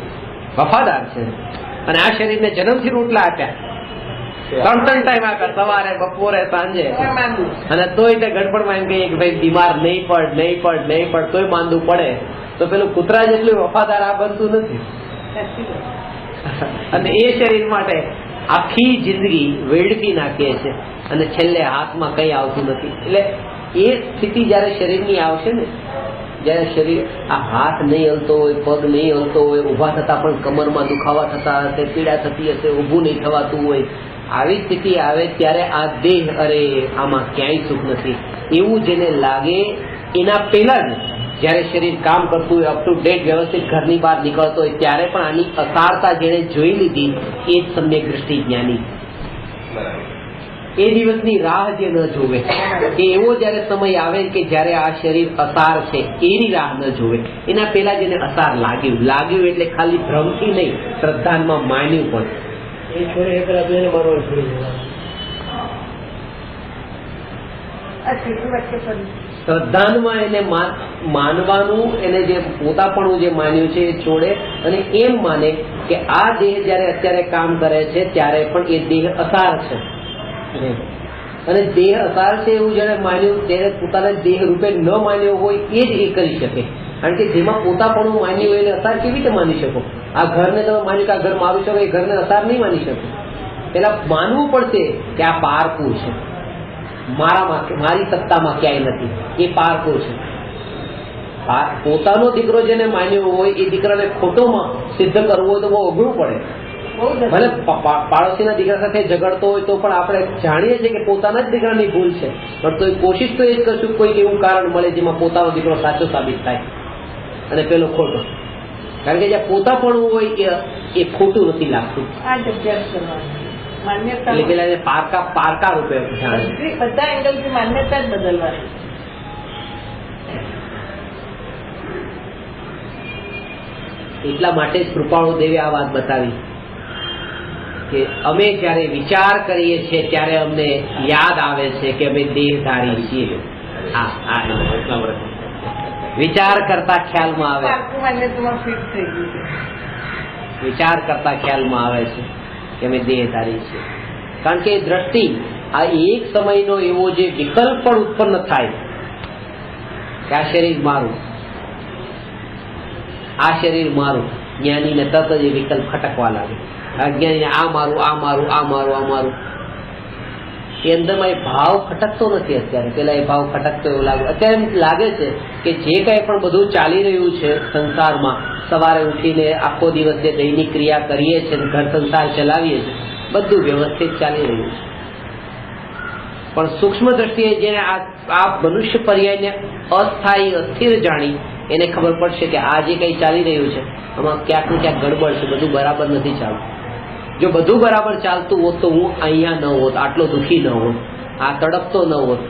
વફાદાર છે. અને આ શરીરને જન્મથી રોટલા આપ્યા, 3 ટાઈમ આપ્યા, સવારે, બપોરે, સાંજે. અને તોય તે ગડબડમાં એમ કહીએ કે ભાઈ બીમાર નહીં પડ, તોય માંદું પડે. તો પેલું કૂતરા જેટલું વફાદાર આ બનતું નથી. અને એ શરીર માટે આખી જિંદગી વેડફી નાખીએ છે અને છેલ્લે હાથમાં કઈ આવતું નથી. એટલે એ સ્થિતિ જયારે શરીરની આવશે ને, જયારે શરીર આ હાથ નહીં હલતો હોય, પગ નહીં હલતો હોય, ઉભા થતા પણ કમરમાં દુખાવા થતા હશે, પીડા થતી હશે, ઊભું નહીં થવાતું હોય, આવી સ્થિતિ આવે ત્યારે આ દેહ, અરે આમાં ક્યાંય સુખ નથી એવું જેને લાગે, એના પહેલા જ જયારે શરીર કામ કરતું હોય, અપ ટુ ડેટ વ્યવસ્થિત ઘરની બહાર નીકળતો હોય, ત્યારે પણ આની અસારતા જેને જોઈ લીધી એ જ સમ્યક દ્રષ્ટિ જ્ઞાની. એ દિવસની રાહ જે ન જોવે, કે એવો જયારે સમય આવે કે જયારે આ શરીર અસાર છે એની રાહ ન જોવે, એના પહેલા જેને અસાર લાગ્યું એટલે ખાલી ભ્રમથી નહીં, શ્રદ્ધામાં માન્યું પણ. શ્રદ્ધાનમાં એને માનવાનું, એને જે પોતાપણું જે માન્યું છે એ છોડે અને એમ માને કે આ દેહ જયારે અત્યારે કામ કરે છે ત્યારે પણ એ દેહ અસાર છે. અને દેહ અસાર છે એવું જયારે માન્યું ત્યારે પોતાના દેહ રૂપે ન માન્યો હોય એ જ એ કરી શકે. કારણ કે જેમાં પોતાપણું માન્યું હોય એને અસાર કેવી રીતે માની શકો? આ ઘરને તમે માન્યું કે આ ઘર મારું છે, એ ઘરને અસાર નહીં માની શકો. પેલા માનવું પડશે કે આ પારકું છે, મારી સત્તામાં ક્યાંય નથી, એ પારકું છે. પોતાનો દીકરો જેને માન્યો હોય એ દીકરાને ખોટોમાં સિદ્ધ કરવો હોય તો બહુ અઘરું પડે. ભલે પાડોશીના દીકરા સાથે ઝઘડતો હોય તો પણ આપણે જાણીએ છીએ કે પોતાના જ દીકરાની ભૂલ છે, પણ તો કોશિશ તો એ જ કરશું કોઈ એવું કારણ મળે જેમાં પોતાનો દીકરો સાચો સાબિત થાય અને પેલો ખોટો. કારણ કે જ્યાં પોતાપણું હોય એ ખોટું નથી લાગતું. એટલે પેલા પારકા રૂપે જાણે બધા એંગલથી માન્યતા જ બદલવાની. એટલા માટે જ કૃપાળુ દેવે આ વાત બતાવી કે અમે જયારે વિચાર કરીએ છીએ ત્યારે અમને યાદ આવે છે કે અમે દેહધારી છીએ. વિચાર કરતા ખ્યાલમાં આવે, વિચાર કરતા ખ્યાલમાં આવે છે કે અમે દેહધારી છીએ. કારણ કે દ્રષ્ટિ આ એક સમયનો એવો જે વિકલ્પ પણ ઉત્પન્ન થાય કે આ શરીર મારું, આ શરીર મારું, જ્ઞાનીને તરત જ એ વિકલ્પ ખટકવા લાગે. અજ્ઞાનીને આ મારું, આ મારું, આ મારું, આ મારું. એ અંદરમાં એ ભાવ ખટકતો નથી અત્યારે. પેલા એ ભાવ ખટકતો એવું લાગે. અત્યારે એમ લાગે છે કે જે કંઈ પણ બધું ચાલી રહ્યું છે સંસારમાં, સવારે ઉઠીને આખો દિવસ જે દૈનિક ક્રિયા કરીએ છીએ, ઘર સંસાર ચલાવીએ છીએ, બધું વ્યવસ્થિત ચાલી રહ્યું છે. પણ સૂક્ષ્મ દ્રષ્ટિએ જેને આ મનુષ્ય પર્યાયને અસ્થાયી, અસ્થિર જાણી એને ખબર પડશે કે આ જે કંઈ ચાલી રહ્યું છે આમાં ક્યાંક ને ક્યાંક ગડબડ છે, બધું બરાબર નથી ચાલતું. જો બધું બરાબર ચાલતું હોત તો હું અહીંયા ન હોત, આટલો દુઃખી ન હોત, આ તડપતો ન હોત,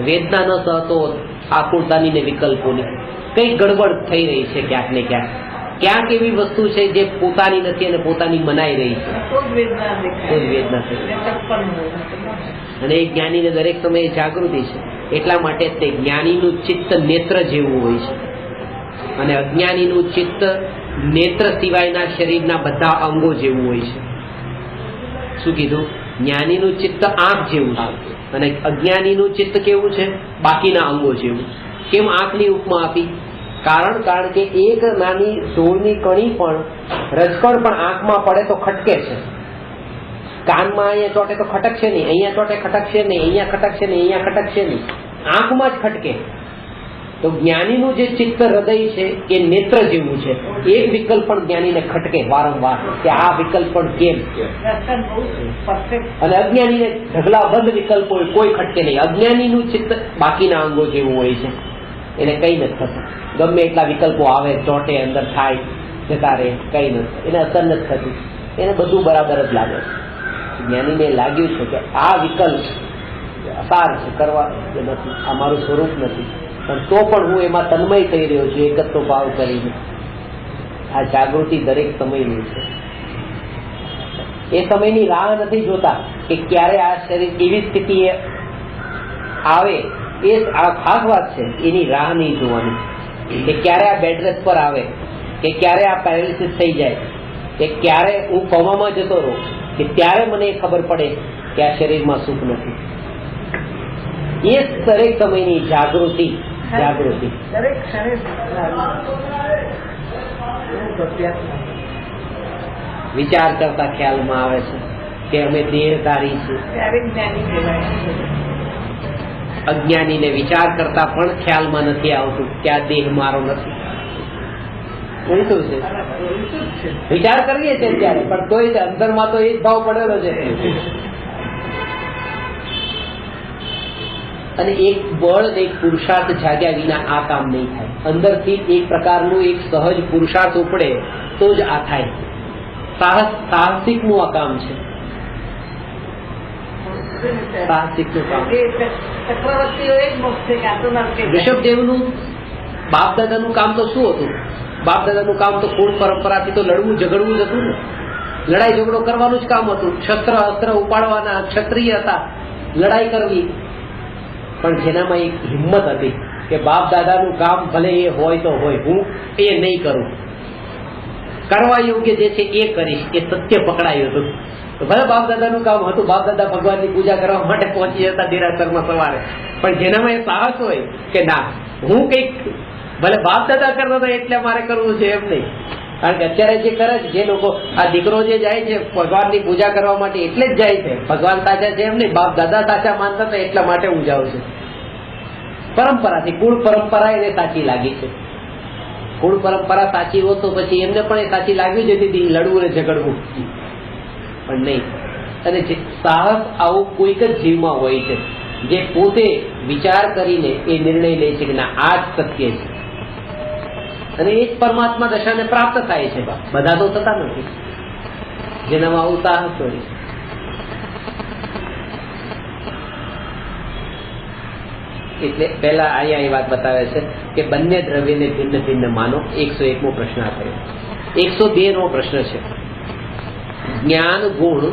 વેદના ન સહતો હોત, આકુળતાની ને વિકલ્પોની. કંઈક ગડબડ થઈ રહી છે ક્યાંક ને ક્યાંક. ક્યાંક એવી વસ્તુ છે જે પોતાની નથી અને પોતાની મનાઈ રહી છે, તો જ વેદના થઈ. અને એ જ્ઞાનીને દરેક સમયે જાગૃતિ છે. એટલા માટે તે જ્ઞાનીનું ચિત્ત નેત્ર જેવું હોય છે અને અજ્ઞાનીનું ચિત્ત નેત્ર સિવાયના શરીરના બધા અંગો જેવું હોય છે. શું કીધું? જ્ઞાનીનું ચિત્ત આંખ જેવું છે અને અજ્ઞાનીનું ચિત્ત કેવું છે? બાકીના અંગો જેવું. કેમ આંખની ઉપમા આપી? કારણ કે એક નાની ધૂળની કણી પણ, રજકણ પણ આંખમાં પડે તો ખટકે છે. કાનમાં અહીંયા ચોટે તો ખટકશે નહીં, અહીંયા ચોટે ખટકશે નહીં, અહીંયા ખટકશે નહીં, અહીંયા ખટકશે નહીં, આંખમાં જ ખટકે. તો જ્ઞાનીનું જે ચિત્ત હૃદય છે એ નેત્ર જેવું છે. એક વિકલ્પ પણ જ્ઞાનીને ખટકે વારંવાર કે આ વિકલ્પ પણ કેમ. અને અજ્ઞાનીને ઢગલાબંધ વિકલ્પ હોય, કોઈ ખટકે નહીં. અજ્ઞાનીનું ચિત્ત બાકીના અંગો જેવું હોય છે, એને કઈ નથી થતું. ગમે એટલા વિકલ્પો આવે, ચોટે, અંદર થાય, જતા રહે, કઈ નથી, એને અસર નથી થતી. એને બધું બરાબર જ લાગે છે. જ્ઞાનીને લાગ્યું છે કે આ વિકલ્પ અસાર છે, કરવા નથી, આ મારું સ્વરૂપ નથી, પણ તો પણ હું એમાં તન્મય થઈ રહ્યો છું એકત્વ ભાવ કરીને. આ જાગૃતિ દરેક સમયની છે. એ સમયની રાહ નથી જોતા કે ક્યારે આ શરીર કેવી સ્થિતિએ આવે. એ આ ખાસ વાત છે. એની રાહ નહીં જોવાની કે ક્યારે આ બેડ રેસ્ટ પર આવે, કે ક્યારે આ પેરાલિસિસ થઈ જાય, કે ક્યારે હું કોમામાં જતો રહું, કે ત્યારે મને ખબર પડે કે આ શરીરમાં સુખ નથી. એ દરેક સમયની જાગૃતિ. દરેક ક્ષણે વિચાર કરતા ખ્યાલમાં આવે છે કે અમે દેહધારી છીએ. અજ્ઞાનીને વિચાર કરતા પણ ખ્યાલમાં નથી આવતું કે આ દેહ મારો નથી. ઉલટું છે. વિચાર કરીએ છીએ ત્યારે પણ તોય અંદરમાં તો એ જ ભાવ પડેલો છે. અને એક બળ, એક પુરુષાર્થ જાગ્યા વિના આ કામ નહીં થાય. અંદરથી એક પ્રકારનું એક સહજ પુરુષાર્થ ઉપડે તો જ આ થાય. સાહસિકનું આ કામ છે. સાહસિકનું કામ. ઋષભદેવનું બાપ દાદાનું કામ તો શું હતું? બાપ દાદાનું કામ તો કુળ પરંપરાથી તો લડવું, ઝઘડવું જ હતું ને. લડાઈ ઝઘડો કરવાનું જ કામ હતું. શસ્ત્ર અસ્ત્ર ઉપાડવાના, ક્ષત્રિય હતા, લડાઈ કરવી. પણ જેનામાં એક હિંમત હતી કે બાપ દાદાનું કામ ભલે એ હોય તો હોય, હું એ નહીં કરું, કરવા યોગ્ય જે છે એ કરીશ. એ સત્ય પકડાયું હતું. ભલે બાપ દાદાનું કામ હતું, બાપ દાદા ભગવાનની પૂજા કરવા માટે પહોંચી જતા દેરાસરમાં સવારે, પણ જેનામાં એ સાહસ હોય કે ના, હું કંઈક ભલે બાપ દાદા કરતા હતા એટલે મારે કરવું છે એમ નહીં. કારણ કે અત્યારે જે કરે છે, જે લોકો, આ દીકરો જે જાય છે ભગવાનની પૂજા કરવા માટે એટલે જ જાય છે. ભગવાન સાચા છે એમ નહીં, બાપ દાદા સાચા માનતા હતા એટલા માટે હું જાઉં છું. પરંપરાથી, કુળ પરંપરા એને સાચી લાગી છે. કુળ પરંપરા સાચી હોત તો પછી એમને પણ એ સાચી લાગવી જતી હતી, લડવું ને ઝઘડવું. પણ નહીં. અને સાહસ આવું કોઈક જ જીવમાં હોય છે જે પોતે વિચાર કરીને એ નિર્ણય લે છે કે ના, આ જ સત્ય છે. અને એ જ પરમાત્મા દશાને પ્રાપ્ત થાય છે. બધા તો થતા નથી જેનામાં આવું સાહસ હોય. એટલે પહેલા અહીંયા એ વાત બતાવે છે કે બંને દ્રવ્યને ભિન્ન ભિન્ન માનો. 101મો પ્રશ્ન આ થયો. 102મો પ્રશ્ન છે, જ્ઞાન ગુણ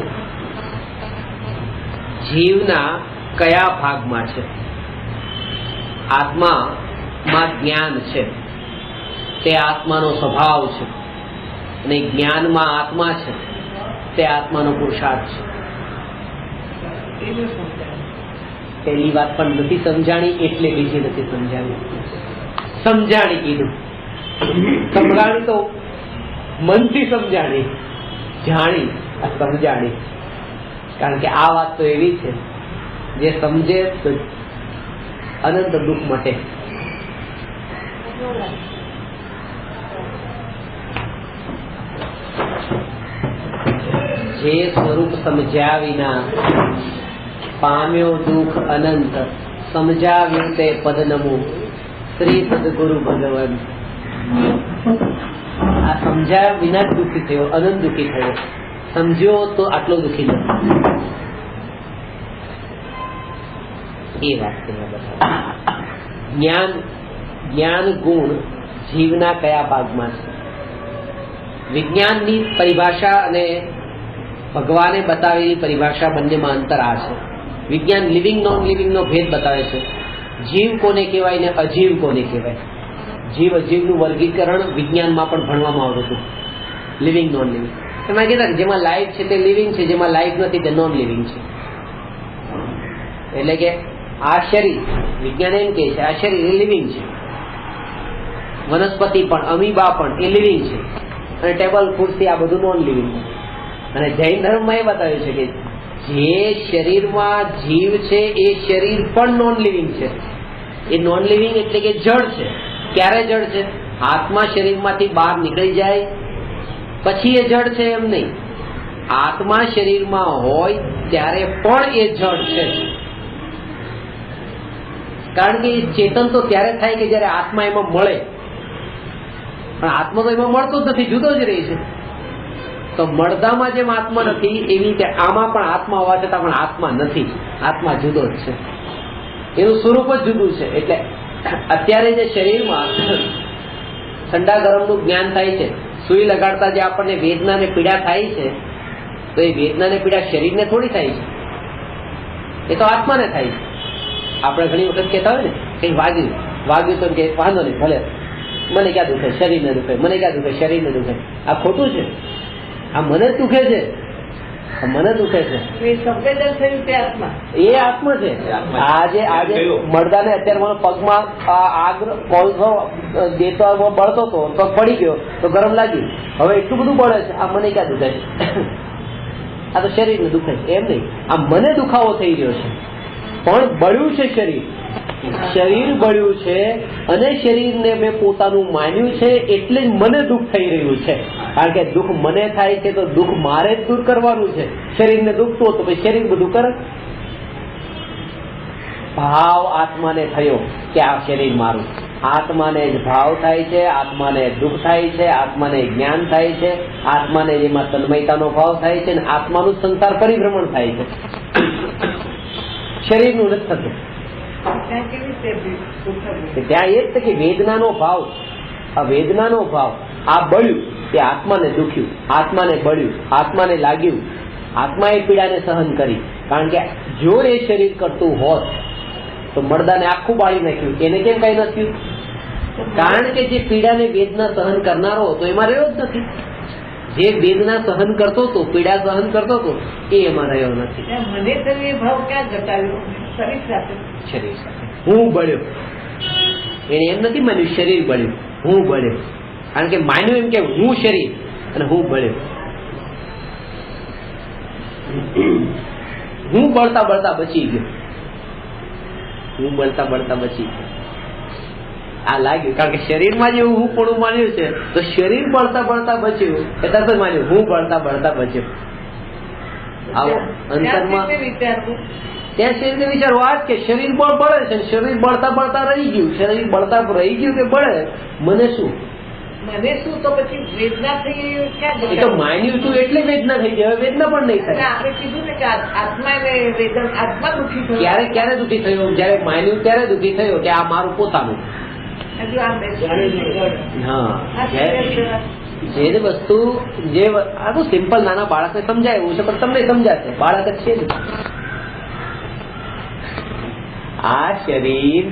જીવના કયા ભાગમાં છે? આત્મામાં જ્ઞાન છે, તે આત્માનો સ્વભાવ છે, અને જ્ઞાનમાં આત્મા છે, તે આત્માનો પુરુષાર્થ છે. પહેલી વાત પણ નથી સમજાણી એટલે બીજી નથી સમજાણી. સમજાણી કીધું, સમજાણી તો મનથી સમજાણી, જાણી આ સમજાણી. કારણ કે આ વાત તો એવી છે જે સમજે તો અનંત દુઃખ મટે. જે સ્વરૂપ સમજ્યા વિના પામ્યો દુઃખ અનંત, સમજાવ્યું તે પદ નમું શ્રી સદગુરુ ભગવાન. આ સમજાવ્યા વિના જ દુઃખી થયો, અનંત દુઃખી થયો. સમજ્યો તો આટલો દુઃખી નથી. એ વાત જ્ઞાન જ્ઞાન ગુણ જીવના કયા ભાગમાં છે? વિજ્ઞાનની પરિભાષા અને ભગવાને બતાવેલી પરિભાષા બંનેમાં અંતર આ છે. વિજ્ઞાન લિવિંગ નોન લિવિંગ નો ભેદ બતાવે છે. જીવ કોને કહેવાય ને અજીવ કોને કહેવાય. જીવ અજીવનું વર્ગીકરણ વિજ્ઞાનમાં પણ ભણવામાં આવતું હતું. લિવિંગ નોન લિવિંગ એમાં કહેતા જેમાં લાઈફ છે તે લિવિંગ છે, જેમાં લાઈફ નથી તે નોન લિવિંગ છે. એટલે કે આ શરીર, વિજ્ઞાન એમ કહે છે આ શરીર એ લિવિંગ છે. વનસ્પતિ પણ, અમીબા પણ એ લિવિંગ છે. અને ટેબલ ખુરશી આ બધું નોન લિવિંગ છે. અને જૈન ધર્મમાં એ બતાવ્યું છે કે જે શરીરમાં જીવ છે એ શરીર પણ નોન લિવિંગ છે. એ નોન લિવિંગ એટલે કે જડ છે. ક્યારે જડ છે? આત્મા શરીરમાંથી બહાર નીકળી જાય પછી એ જડ છે એમ નહીં. આત્મા શરીરમાં હોય ત્યારે પણ એ જડ છે. કારણ કે એ ચેતન તો ત્યારે થાય કે જયારે આત્મા એમાં મળે. પણ આત્મા તો એમાં મળતો જ નથી, જુદો જ રહે છે. તો મળદામાં જેમ આત્મા નથી એવી રીતે આમાં પણ આત્મા હોવા છતાં પણ આત્મા નથી. આત્મા જુદો જ છે, એનું સ્વરૂપ જ જુદું છે. એટલે અત્યારે જે શરીરમાં ઠંડા ગરમનું જ્ઞાન થાય છે, સુઈ લગાડતા જે આપણને વેદના ને પીડા થાય છે, તો એ વેદના ને પીડા શરીરને થોડી થાય છે, એ તો આત્માને થાય છે. આપણે ઘણી વખત કહેતા હોય ને કઈ વાગ્યું તો કે વાંધો નહીં, ભલે મને ક્યાં દુખે, શરીરને દુખે, મને ક્યાં દુખે, શરીરને દુખે. આ ખોટું છે. આ મને જ દુખે છે, મને દુખે છે, એ આત્મા છે. આજે મળદાને અત્યારે મને પગમાં આગ કોલસો દેતો બળતો હતો, પગ પડી ગયો તો ગરમ લાગ્યું, હવે એટલું બધું બળે છે. આ મને ક્યાં દુખે છે? આ તો શરીરને દુખે છે એમ નહીં. આ મને દુખાવો થઈ રહ્યો છે, પણ બળ્યું છે શરીર. શરીર બળ્યું છે અને શરીરને મેં પોતાનું માન્યું છે એટલે જ મને દુઃખ થઈ રહ્યું છે. કારણ કે દુઃખ મને થાય છે તો દુઃખ મારે જ દૂર કરવાનું છે. શરીરને દુખતું તો પછી શરીર બધું કરે. ભાવ આત્માને થયો કે આ શરીર મારું. આત્માને જ ભાવ થાય છે, આત્માને દુઃખ થાય છે, આત્માને જ્ઞાન થાય છે, આત્માને જેમાં તન્મયતાનો ભાવ થાય છે, અને આત્માનું સંસાર પરિભ્રમણ થાય છે. શરીરનું નથી થતું. ત્યાં એ જ કે વેદનાનો ભાવ, આ વેદનાનો ભાવ, આ બળ્યું તે આત્માને દુખ્યું, આત્માને બળ્યું, આત્માને લાગ્યું, આત્માએ પીડાને સહન કરી. કારણ કે જો એ શરીર કરતું હોત તો મળદાને આખું બાળી નાખ્યું. એને કેમ કઈ નથી? કારણ કે જે પીડાને વેદના સહન કરનારો હતો એમાં રહ્યો જ નથી. જે વેદના સહન કરતો હતો, પીડા સહન કરતો હતો, એ એમાં રહ્યો નથી. મને તો એ ભાવ ક્યાં ઘટાડ્યો? શરીર સાથે. શરીર સાથે હું બળ્યો. એને એમ નથી માન્યું શરીર બળ્યું, હું બળ્યો. કારણ કે માન્યું એમ કે હું શરીર અને હું બળ્યો. હું બળતા બળતા બચી ગયો. હું બળતા બળતા બચી ગયો. આ લાગ્યું કારણ કે શરીરમાં જે હું પણ માન્યું છે તો શરીર બળતા બળતા બચ્યું એ તરત જ માન્યું હું બળતા બળતા બચ્યો. આવો અંતરમાં ત્યાં શરીરને વિચારવું આ જ કે શરીર બળે છે, શરીર બળતા બળતા રહી ગયું. શરીર બળતા રહી ગયું કે બળે, મને શું? મને શું? તો પછી વેદના થઈ ક્યાં? એ તો માન્યું છું એટલે વેદના થઈ ગઈ. હવે વેદના પણ નહીં થાય. આપણે કીધું ને કે આત્મા દુઃખી થયો. ક્યારે દુઃખી થયો? જયારે માન્યું ત્યારે દુઃખી થયો કે આ મારું પોતાનું. જે વસ્તુ જે આ તો સિમ્પલ નાના બાળકને સમજાય એવું છે, પણ તમને સમજાશે. બાળક જ છે ને. આ શરીર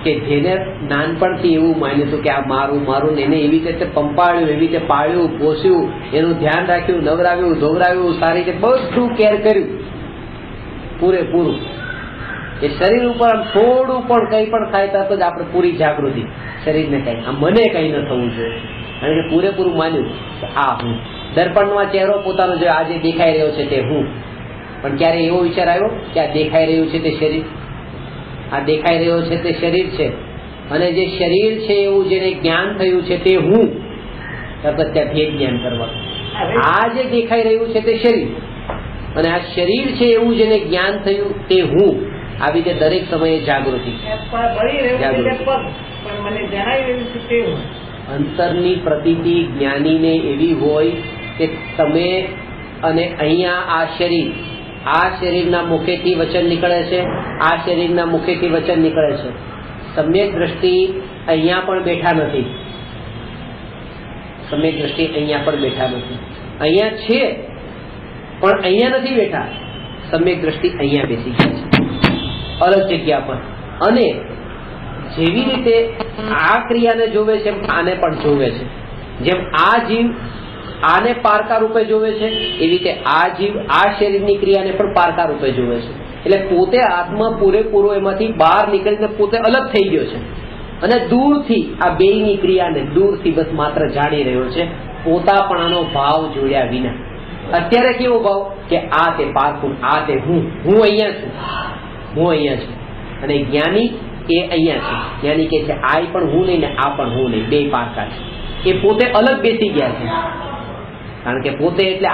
કે જેને નાનપણથી એવું માન્યું હતું કે આ મારું મારું, એને એવી રીતે પંપાળ્યું, એવી રીતે પાળ્યું, પોસ્યું, એનું ધ્યાન રાખ્યું, નવરાવ્યું, ધોવરાવ્યું, સારી રીતે બધું કેર કર્યું પૂરેપૂરું. એ શરીર ઉપર થોડું પણ કંઈ પણ થાય તરત જ આપણે પૂરી જાગૃતિ. શરીરને કઈ આ મને કઈ ન થવું જોઈએ. કારણ કે પૂરેપૂરું માન્યું કે આ હું. દર્પણમાં ચહેરો પોતાનો જો આજે દેખાઈ રહ્યો છે તે હું, પણ ક્યારે એવો વિચાર આવ્યો કે આ દેખાઈ રહ્યું છે તે શરીર? આ દેખાઈ રહ્યો છે તે શરીર છે, અને જે શરીર છે એવું જેને જ્ઞાન થયું છે તે હું. તરત ત્યાં ભેદ જ્ઞાન કરવાનું. આ જે દેખાઈ રહ્યું છે તે શરીર, અને આ શરીર છે એવું જેને જ્ઞાન થયું તે હું. આવી રીતે દરેક સમયે જાગૃતિ. અંતરની પ્રતીતિ જ્ઞાનીને એવી હોય કે તમે અને અહીંયા આ શરીરના મુખેથી વચન નીકળે છે, આ શરીરના મુખેથી વચન નીકળે છે. સમ્યક દ્રષ્ટિ અહીંયા પણ બેઠા નથી, સમ્યક દ્રષ્ટિ અહીંયા પણ બેઠા નથી. અહીંયા છે પણ અહીંયા નથી બેઠા. સમ્યક દ્રષ્ટિ અહીંયા બેસી ગયા છે, અલગ જગ્યા પર. અને જેવી રીતે આ ક્રિયાને જોવે છે આને પણ જોવે છે. જેમ આ જીવ આને પારકા રૂપે જોવે છે, એવી રીતે આ જીવ આ શરીરની ક્રિયાને પણ પારકા રૂપે જોવે છે. એટલે પોતે આત્મા પૂરેપૂરો એમાંથી બહાર નીકળીને પોતે અલગ થઈ ગયો છે, અને દૂરથી આ બેયની ક્રિયાને દૂરથી બસ માત્ર જાણી રહ્યો છે, પોતાપણાનો ભાવ જોડ્યા વિના. અત્યારે કેવો ભાવ કે આ તે પારકું, આ તે હું અહીંયા છું, હું અહીંયા છું. અને જ્ઞાની એ અહીંયા છે. જ્ઞાની કે છે આ પણ હું નહીં ને આ પણ હું નહીં, બે પારકા છે. એ પોતે અલગ બેસી ગયા છે, કારણ કે પોતે એટલે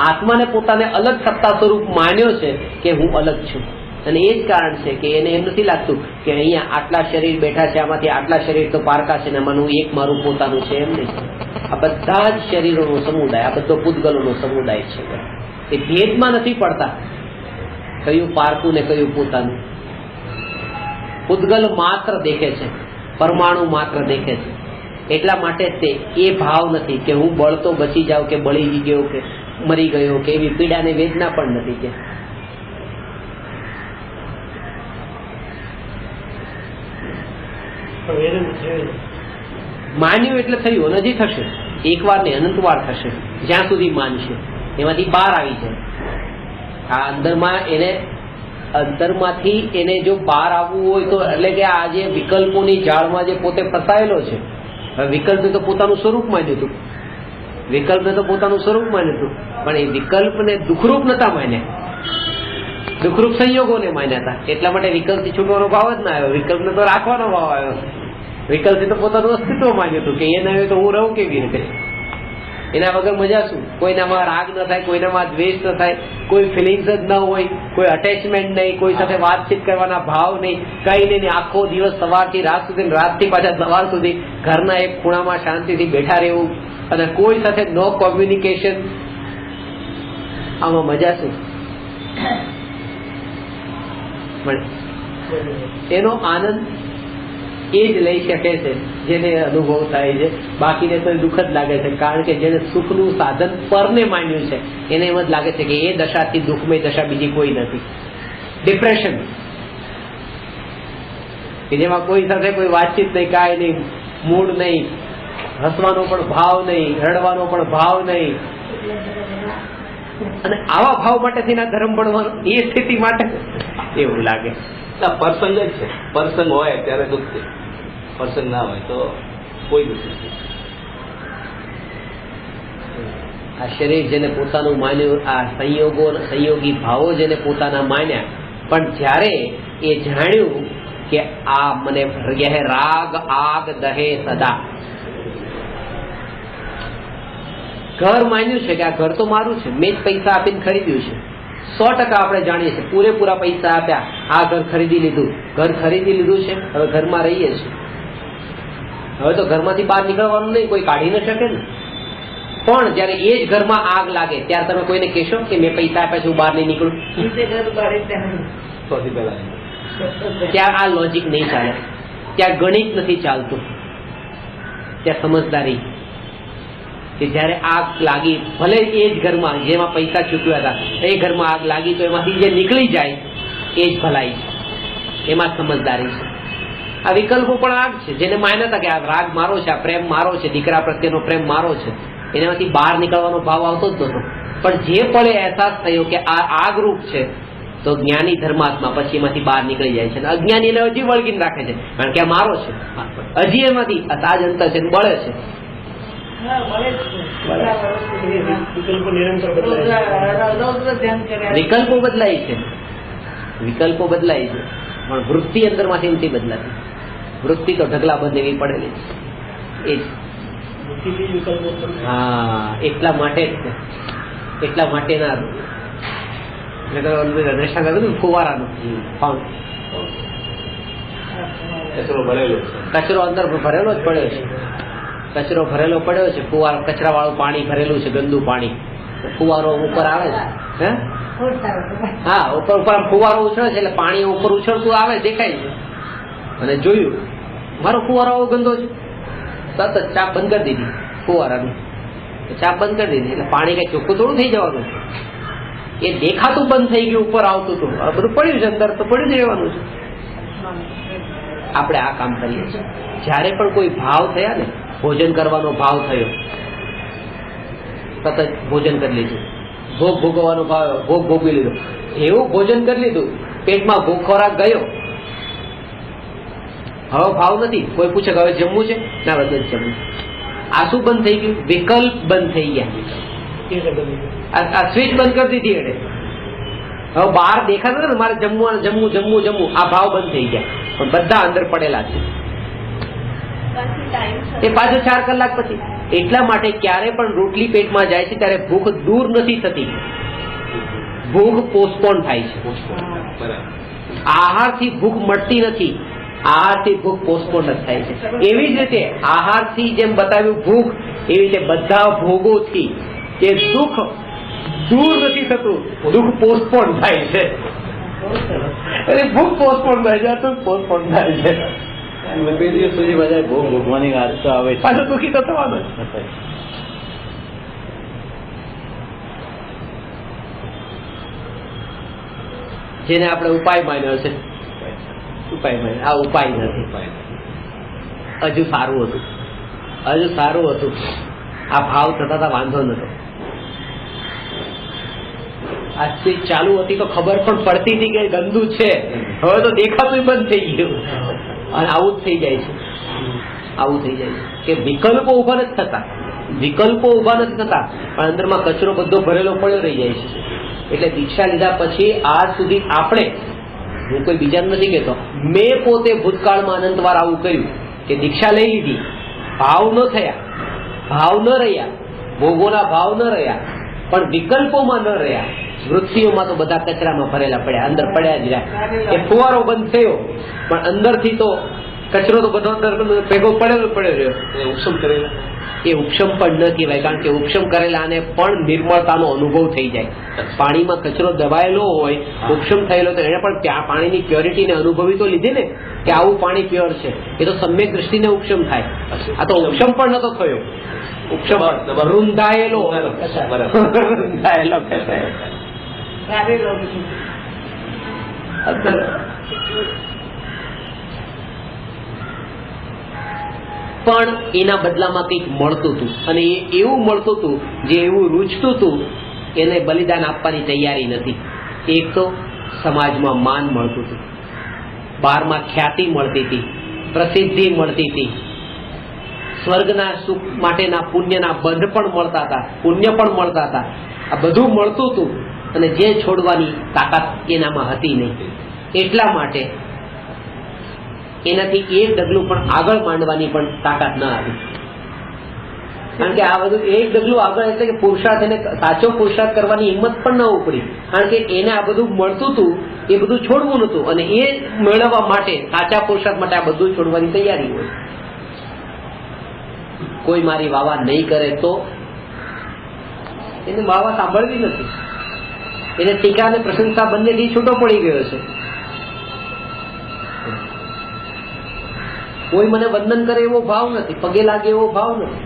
આત્માને પોતાને અલગ સત્તા સ્વરૂપ માન્યો છે કે હું અલગ છું. અને એ જ કારણ છે કે એને એમ નથી લાગતું કે અહીંયા આટલા શરીર બેઠા છે, આમાંથી આટલા શરીર તો પારકા છે ને આમાંનું એક મારું પોતાનું છે. એમ નહીં. આ બધા જ શરીરોનો સમુદાય, આ બધો પૂતગલોનો સમુદાય છે. એ ભેદમાં નથી પડતા કયું પારકું ને કયું પોતાનું. પૂતગલ માત્ર દેખે છે, પરમાણુ માત્ર દેખે છે. એટલા માટે તે એ ભાવ નથી કે હું બળતો બચી જાઉં કે બળી ગયો કે મરી ગયો કે એવી પીડા ને વેદના પણ નથી. કે માન્યું એટલે થયું, હજી થશે. એકવાર ને અનંતવાર થશે. જ્યાં સુધી માનશે એમાંથી બહાર આવી જાય. આ અંદરમાંથી એને જો બહાર આવવું હોય તો, એટલે કે આ જે વિકલ્પોની જાળમાં જે પોતે ફસાયેલો છે, વિકલ્પને તો પોતાનું સ્વરૂપ માન્યું હતું, વિકલ્પને તો પોતાનું સ્વરૂપ માન્યું હતું, પણ એ વિકલ્પને દુઃખરૂપ નતા માન્યા, દુઃખરૂપ સંયોગોને માન્યા હતા. એટલા માટે વિકલ્પથી છૂટવાનો ભાવ જ ના આવ્યો, વિકલ્પને તો રાખવાનો ભાવ આવ્યો. વિકલ્પથી તો પોતાનું અસ્તિત્વ માન્યું હતું કે એના હોય તો હું રહું કેવી રીતે, એના વગર મજા શું. કોઈનામાં રાગ ન થાય, કોઈનામાં દ્વેષ ન થાય, કોઈ ફિલિંગ્સ જ ન હોય, કોઈ અટેચમેન્ટ નહીં, કોઈ સાથે વાતચીત કરવાના ભાવ નહીં, કઈ નહીં. આખો દિવસ સવારથી રાત સુધી, રાતથી પાછા સવાર સુધી ઘરના એક ખૂણામાં શાંતિથી બેઠા રહેવું, અને કોઈ સાથે નો કોમ્યુનિકેશન. આમાં મજા શું? એનો આનંદ એ જ લઈ શકે છે જેને અનુભવ થાય છે. બાકીને તો દુઃખ જ લાગે છે, કારણ કે જેને સુખનું સાધન પરને માન્યું છે એને એમ જ લાગે છે કે એ દશાથી દુઃખમય દશા બીજી કોઈ નથી. ડિપ્રેશન કે જેમાં કોઈ સાથે કોઈ વાતચીત નહીં, કાંઈ નહીં, મૂડ નહીં, હસવાનો પણ ભાવ નહીં, રડવાનો પણ ભાવ નહીં. અને આવા ભાવ માટેથી ના ધર્મ ભણવાનો, એ સ્થિતિ માટે એવું લાગે. પ્રસંગ જ છે. પ્રસંગ હોય ત્યારે દુઃખ છે, પ્રસંગ ના હોય તો કોઈ દુઃખ નથી. આ શરીર જેને પોતાનું માન્યું, આ સંયોગી ભાવો જેને પોતાના માન્યા, પણ જ્યારે એ જાણ્યું કે આ મને રાગ આગ દહે સદા, ઘર માન્યું છે કે આ ઘર તો મારું છે, મેં જ પૈસા આપીને ખરીદ્યું છે. 100% આપણે જાણીએ છીએ, પૂરેપૂરા પૈસા આપ્યા, આ ઘર ખરીદી લીધું. ઘર ખરીદી લીધું છે, હવે ઘરમાં રહીએ છીએ. હવે તો ઘરમાંથી બહાર નીકળવાનું નહીં, કોઈ કાઢી ન શકે ને. પણ જયારે એ જ ઘરમાં આગ લાગે ત્યારે તમે કોઈને કહેશો કે મેં પૈસા આપ્યા છે, હું બહાર નહીં નીકળું? ત્યાં આ લોજિક નહીં ચાલે, ત્યાં ગણિત નથી ચાલતું, ત્યાં સમજદારી. કે જયારે આગ લાગી, ભલે એ જ ઘરમાં જેમાં પૈસા ચૂક્યા હતા એ ઘરમાં આગ લાગી, તો એમાંથી જે નીકળી જાય એ જ ભલાઈ છે, એમાં સમજદારી છે. આ વિકલ્પો પણ આગ છે, જેને માન્યા હતા કે આ રાગ મારો છે, આ પ્રેમ મારો છે, દીકરા પ્રત્યેનો પ્રેમ મારો છે, એનામાંથી બહાર નીકળવાનો ભાવ આવતો જ નતો. પણ જે પળે અહેસાસ થયો કે આ આગરૂપ છે, તો જ્ઞાની ધર્માત્મા પછી એમાંથી બહાર નીકળી જાય છે. અજ્ઞાની એને હજી વળગીને રાખે છે, કારણ કે આ મારો છે, હજી એમાંથી તાજ અંતર છે, બળે છે. હા, મળે જ છે. બધા વર્ષથી વિકલ્પો નિરંતર બદલાય. વિકલ્પો બદલાય છે, વિકલ્પો બદલાય છે, પણ વૃત્તિ અંદરમાંથી નથી બદલાતી. વૃત્તિ તો ઢગલા બંધ એવી પડેલી છે. એ જ. બુદ્ધિથી વિકલ્પો પણ હા, એટલા માટે જ છે. એટલા માટેના ફુવારાનું કચરો ભરેલો છે. કચરો અંદર ભરેલો જ પડ્યો છે. કચરો ભરેલો પડ્યો છે. ફુવારો, કચરા વાળું પાણી ભરેલું છે, ગંદુ પાણી. ફુવારો ઉપર આવે છે. હા, ઉપર ઉપર ફુવારો ઉછળે છે એટલે પાણી ઉપર ઉછળતું આવે, દેખાય છે. અને જોયું મારો ફુવારો આવો ગંદો છે, તરત જ ચાપ બંધ કરી દીધી ફુવારાની. ચાપ બંધ કરી દીધી એટલે પાણી કઈ ચોખ્ખું થોડું થઈ જવાનું છે. એ દેખાતું બંધ થઈ ગયું, ઉપર આવતું હતું. આ બધું પડ્યું છે અંદર, તો પડ્યું જ રહેવાનું છે. આપણે આ કામ કરીએ છીએ. જ્યારે પણ કોઈ ભાવ થયા ને, ભોજન કરવાનો ભાવ થયો, તરત ભોજન કરી લીધું. ભોગ ભોગવવાનો ભાવ, ભોગ ભોગવી લીધો. એવું ભોજન કરી લીધું, પેટમાં ભૂખ ખોરાક ગયો, હવે ભાવ નથી. કોઈ પૂછે કે હવે જમવું છે, ના બધું જમવું. આ શું બંધ થઈ ગયું? વિકલ્પ બંધ થઈ ગયા. આ સ્વિચ બંધ કરી દીધી એટલે હવે બહાર દેખાતું ને મારે જમવું જમવું જમવું જમવું, આ ભાવ બંધ થઈ ગયા. પણ બધા અંદર પડેલા છે. એ પાછું 4 કલાક પછી. એટલા માટે ક્યારે પણ રોટલી પેટમાં જાય છે ત્યારે ભૂખ દૂર નથી થતી, ભૂખ પોસ્ટપોન થાય છે. આહારથી ભૂખ મળતી નથી, આહારથી ભૂખ પોસ્ટપોન જ થાય છે. એવી જ રીતે આહારથી જેમ બતાવ્યું ભૂખ, એવી રીતે બધા ભોગોથી જે દુઃખ દૂર નથી થતું, દુઃખ પોસ્ટપોન થાય છે. ભૂખ પોસ્ટપોન થાય છે, દુઃખ પોસ્ટપોન થાય છે. બે દિવસ સુધી બધા ભોગ ભોગવાની વાત તો આવે છે. પાછું દુઃખી તો થવાનું જ. જેને આપણે ઉપાય માન્યો છે, ઉપાય માન્યો, આ ઉપાય નથી. હજુ સારું હતું, હજુ સારું હતું. આ ભાવ થતા હતા, વાંધો નતો. આ સ્વિચ ચાલુ હતી તો ખબર પણ પડતી હતી કે ગંદુ છે, હવે તો દેખાતું બંધ થઈ ગયું. અને આવું જ થઈ જાય છે, આવું થઈ જાય છે કે વિકલ્પો ઉભા નથી થતા, વિકલ્પો ઉભા નથી થતા, પણ અંદરમાં કચરો બધો ભરેલો પડ્યો રહી જાય છે. એટલે દીક્ષા લીધા પછી આજ સુધી આપણે, હું કોઈ બીજાને નથી કહેતો, મેં પોતે ભૂતકાળમાં અનંતવાર આવું કર્યું કે દીક્ષા લઈ લીધી, ભાવ ન થયા, ભાવ ન રહ્યા, ભોગોના ભાવ ન રહ્યા, પણ વિકલ્પોમાં ન રહ્યા, વૃત્તિઓમાં તો બધા કચરામાં ભરેલા પડ્યા, અંદર પડ્યા જ રહ્યા. એ ફુવારો બંધ થયો, પણ અંદરથી તો કચરો તો બધો અંદર ભેગો પડેલો રહ્યો. ઉપશમ કરેલા એ ઉપશમ પણ ન કહેવાય, કારણ કે ઉપશમ કરેલાને પણ નિર્મળતાનો અનુભવ થઈ જાય. પાણીમાં કચરો દબાયેલો હોય, ઉપશમ થયેલો, તો એને પણ ત્યાં પાણીની પ્યોરિટીને અનુભવી તો લીધી ને કે આવું પાણી પ્યોર છે. એ તો સમ્યક દ્રષ્ટિને ઉપશમ થાય. આ તો ઉપશમ પણ નતો થયો, ઉપશમ રૂંધાયેલો રૂંધાયેલો પણ એના બદલામાં કંઈક મળતું હતું, અને એ એવું મળતું હતું જે એવું રૂચતું હતું, એને બલિદાન આપવાની તૈયારી નથી. એક તો સમાજમાં માન મળતું હતું, બહારમાં ખ્યાતિ મળતી હતી, પ્રસિદ્ધિ મળતી હતી, સ્વર્ગના સુખ માટેના પુણ્યના બંધ પણ મળતા હતા, પુણ્ય પણ મળતા હતા. આ બધું મળતું હતું, અને જે છોડવાની તાકાત એનામાં હતી નહીં. એટલા માટે એનાથી એક ડગલું પણ આગળ માંડવાની પણ તાકાત ન હતી. કારણ કે આ બધું એક ડગલું આગળ એટલે કે પુરુષાર્થ, એને સાચો પુરુષાર્થ કરવાની હિંમત પણ ન ઉપડી. કારણ કે એને આ બધું મળતું હતું, એ બધું છોડવું નતું, અને એ મેળવવા માટે, સાચા પુરુષાર્થ માટે આ બધું છોડવાની તૈયારી હોય. કોઈ મારી વાવા નહીં કરે તો એને વાવા સાંભળવી નથી. એને ટીકા અને પ્રશંસા બંનેથી છૂટો પડી ગયો છે. કોઈ મને વંદન કરે એવો ભાવ નથી, પગે લાગે એવો ભાવ નથી.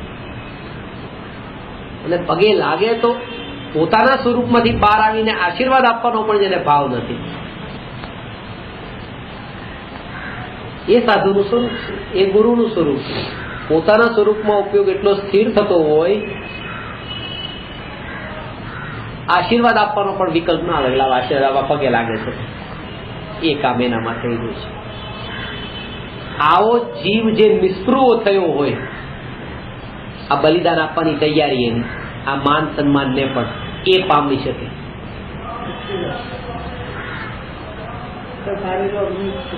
અને પગે લાગે તો પોતાના સ્વરૂપમાંથી બહાર આવીને આશીર્વાદ આપવાનો પણ જેને ભાવ નથી. એ સાધુનું સ્વરૂપ છે, એ ગુરુનું સ્વરૂપ છે. પોતાના સ્વરૂપમાં ઉપયોગ એટલો સ્થિર થતો હોય, આશીર્વાદ આપવાનો પણ વિકલ્પ ના આવે. આશીર્વાદ પગે લાગે છે, એ કામ એનામાં થઈ ગયું છે. આવો જીવ જે નિસ્પૃહ થયો હોય, આ બલિદાન આપવાની તૈયારી એની, આ માન સન્માનને પણ એ પામી શકે. તો સારી તો અગ્નિ છે.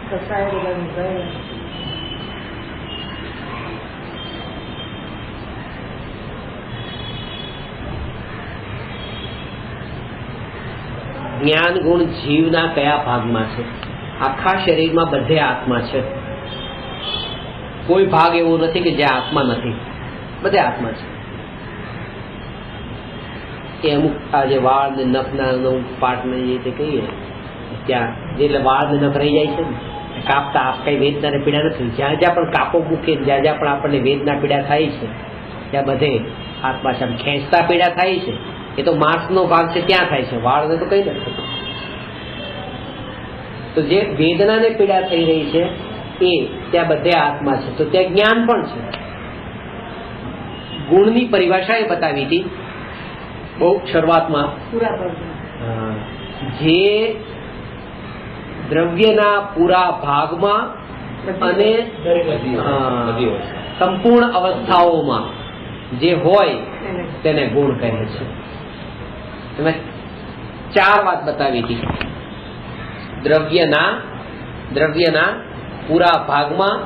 કસાય બધા નિભાય. જ્ઞાન ગુણ જીવના કયા ભાગમાં છે? આખા શરીરમાં બધે આત્મા છે. કોઈ ભાગ એવો નથી કે જ્યાં આત્મા નથી, બધે આત્મા છે. એ અમુક આ જે વાળ ને નખના પાર્ટ ને જે રીતે કહીએ ત્યાં એટલે વાળ ને નખ રહી જાય છે ને, કાપતા આપ કઈ વેદના ને પીડા નથી. જ્યાં જ્યાં પણ કાપો મૂકે, જ્યાં જ્યાં પણ આપણને વેદના પીડા થાય છે ત્યાં બધે આત્મા છે. ખેંચતા પીડા થાય છે એ તો માંસનો ભાગ છે, ત્યાં થાય છે, વાળને તો કઈ નથી. તો જે વેદનાને પીડા થઈ રહી છે એ ત્યાં બધે આત્મા છે. તો ત્યાં જ્ઞાન પણ છે. ગુણની પરિભાષા એ બતાવી હતી બહુ શરૂઆતમાં. જે દ્રવ્યના પૂરા ભાગમાં અને સંપૂર્ણ અવસ્થાઓમાં જે હોય તેને ગુણ કહે છે. તમે 4 વાત બતાવી હતી. દ્રવ્યના પૂરા ભાગમાં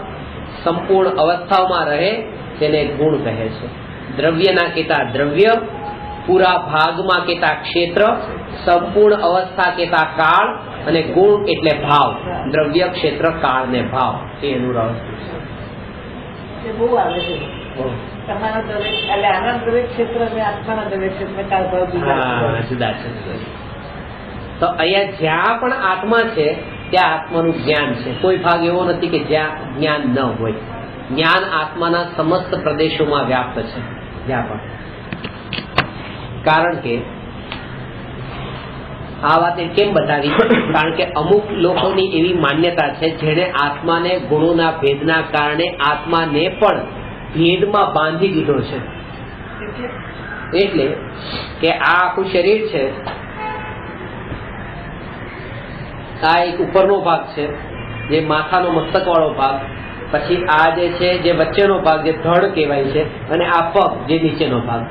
સંપૂર્ણ અવસ્થાઓમાં રહે તેને ગુણ કહે છે. દ્રવ્યના કેતા દ્રવ્ય, પૂરા ભાગમાં કેતા ક્ષેત્ર, સંપૂર્ણ અવસ્થા કેતા કાળ અને ગુણ એટલે ભાવ. દ્રવ્ય, ક્ષેત્ર, કાળ ને ભાવ એનું રહસ્ય છે. બહુ આવે છે. તમારા દરેક એટલે આના દરેક ક્ષેત્ર અને આત્માના દરેક ક્ષેત્ર કાળ ભાવ જુદા છે. તો અહીંયા જ્યાં પણ આત્મા છે ત્યાં આત્માનું જ્ઞાન છે. કોઈ ભાગ એવો નથી કે જ્યાં જ્ઞાન ન હોય. જ્ઞાન આત્માના સમસ્ત પ્રદેશોમાં વ્યાપ્ત છે જ્યાં પણ. કારણ કે આ વાત એ કેમ બતાવી? કારણ કે અમુક લોકોની એવી માન્યતા છે જેને આત્માને ગુણોના ભેદના કારણે આત્માને પણ ભેદમાં બાંધી દીધો છે. એટલે કે આ આખું શરીર છે, આ એક ઉપરનો ભાગ છે જે માથાનો મસ્તક વાળો ભાગ, પછી આ જે છે જે વચ્ચેનો ભાગ જે ધડ કહેવાય છે, અને આ પગ જે નીચેનો ભાગ.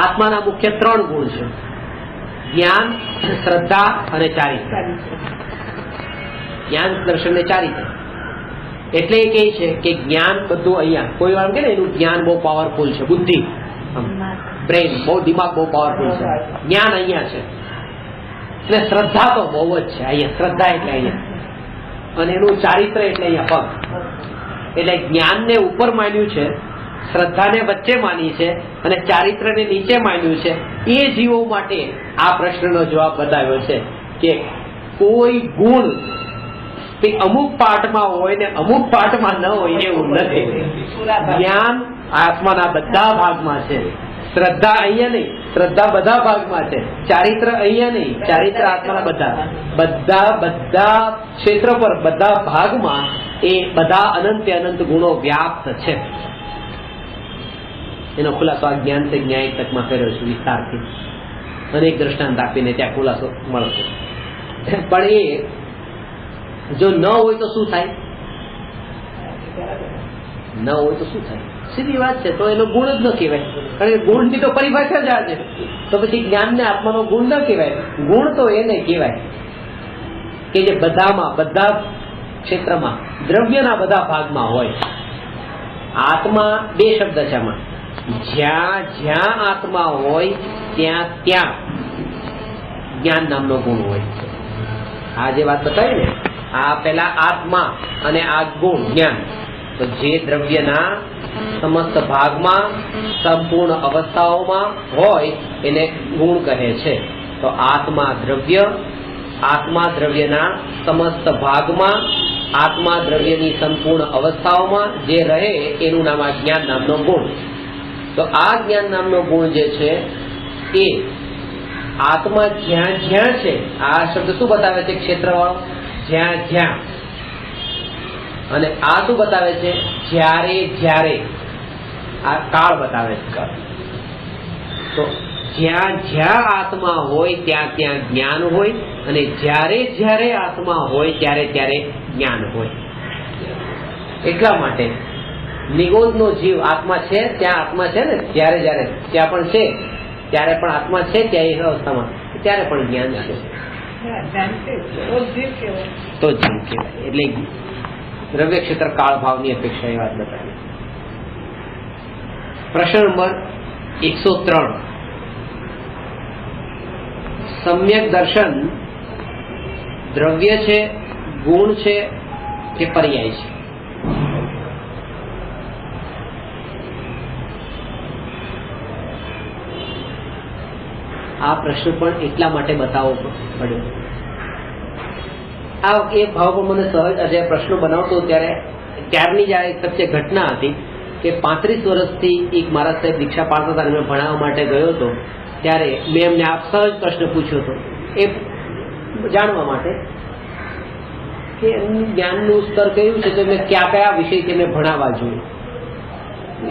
આત્માના મુખ્ય 3 ગુણ છે: જ્ઞાન, શ્રદ્ધા અને ચારિત્ર. જ્ઞાન, દર્શન ને ચારિત્ર. એટલે એ કહે છે કે જ્ઞાન બધું અહીંયા, કોઈ વાર કે ને એનું જ્ઞાન બહુ પાવરફુલ છે, બુદ્ધિ, બ્રેન બહુ, દિમાગ બહુ પાવરફુલ છે. જ્ઞાન અહીંયા છે. એટલે શ્રદ્ધા તો બહુ જ છે અહીંયા. શ્રદ્ધા એટલે અહીંયા, અને એનું ચારિત્ર એટલે અહીંયા પગ. એટલે જ્ઞાનને ઉપર માન્યું છે, શ્રદ્ધાને વચ્ચે માની છે, અને ચારિત્રને નીચે માન્યું છે. એ જીવો માટે આ પ્રશ્નનો જવાબ બતાવ્યો છે કે કોઈ ગુણ તે અમુક પાઠમાં હોય ને અમુક પાઠમાં ન હોય એવું નથી. જ્ઞાન આત્માના બધા ભાગમાં છે. શ્રદ્ધા અહીંયા નહીં, શ્રદ્ધા બધા ભાગમાં છે. ચારિત્ર અહીંયા નહીં, ચારિત્ર આત્માના બધા ક્ષેત્ર પર, બધા ભાગમાં એ બધા અનંત અનંત ગુણો વ્યાપ્ત છે. એનો ખુલાસો આ જ્ઞાન છે ન્યાયિક તકમાં કર્યો છે વિસ્તારથી, અનેક દ્રષ્ટાંત આપીને ત્યાં ખુલાસો મળશે. પણ એ જો ન હોય તો શું થાય? ન હોય તો શું થાય? સીધી વાત છે. તો એનો ગુણ જ ન કહેવાય, કારણ કે ગુણની તો પરિભાષા જ આ છે. તો પછી જ્ઞાનને આત્માનો ગુણ ન કહેવાય. ગુણ તો એને કહેવાય કે જે બધામાં, બધા ક્ષેત્રમાં, દ્રવ્યના બધા ભાગમાં હોય. આત્મા 2 શબ્દ છે આમાં. જ્યાં જ્યાં આત્મા હોય ત્યાં ત્યાં જ્ઞાન નામનો ગુણ હોય. આ જે વાત બતાવી ને, આ પેલા આત્મા અને આ ગુણ જ્ઞાન. તો જે દ્રવ્યના સમસ્ત ભાગમાં, સંપૂર્ણ અવસ્થાઓમાં હોય એને ગુણ કહે છે. તો આત્મા દ્રવ્ય, આત્મા દ્રવ્યના સમસ્ત ભાગમાં, આત્મા દ્રવ્યની સંપૂર્ણ અવસ્થાઓમાં જે રહે એનું નામ આ જ્ઞાન નામનો ગુણ. તો આ જ્ઞાન નામનો ગુણ જે છે એ આત્મા જ્યાં જ્યાં છે, આ શબ્દ શું બતાવે છે? ક્ષેત્રવાળો, જ્યાં જ્યાં. અને આ શું બતાવે છે? જ્યારે જ્યારે. આ કાળ બતાવે છે. તો જ્યાં જ્યાં આત્મા હોય ત્યાં ત્યાં જ્ઞાન હોય, અને જ્યારે જ્યારે આત્મા હોય ત્યારે ત્યારે જ્ઞાન હોય. એટલા માટે નિગોદનો જીવ આત્મા છે, ત્યાં આત્મા છે ને, જ્યારે જ્યારે ત્યાં પણ છે, ત્યારે પણ આત્મા છે, ત્યાં એ અવસ્થામાં ત્યારે પણ જ્ઞાન છે, તો જીવ કહેવાય. એટલે દ્રવ્ય ક્ષેત્ર કાળ ભાવની અપેક્ષા એ વાત બતાવી. પ્રશ્ન નંબર 103. સમ્યક દર્શન દ્રવ્ય છે, ગુણ છે કે પર્યાય છે? આ પ્રશ્ન પણ એટલા માટે બતાવવો પડ્યો. આ એ ભાવ પણ મને સહજ આજે પ્રશ્નો બનાવતો ત્યારની જ આ એક સત્ય ઘટના હતી કે 35 વર્ષથી એક મારા સાહેબ દીક્ષા પાડતા હતા, મેં ભણાવવા માટે ગયો હતો. ત્યારે મેં એમને આ સહજ પ્રશ્ન પૂછ્યો હતો એ જાણવા માટે કે એમનું જ્ઞાનનું સ્તર કયું છે, તો એમને કયા વિષયથી એમને ભણાવવા જોઈએ.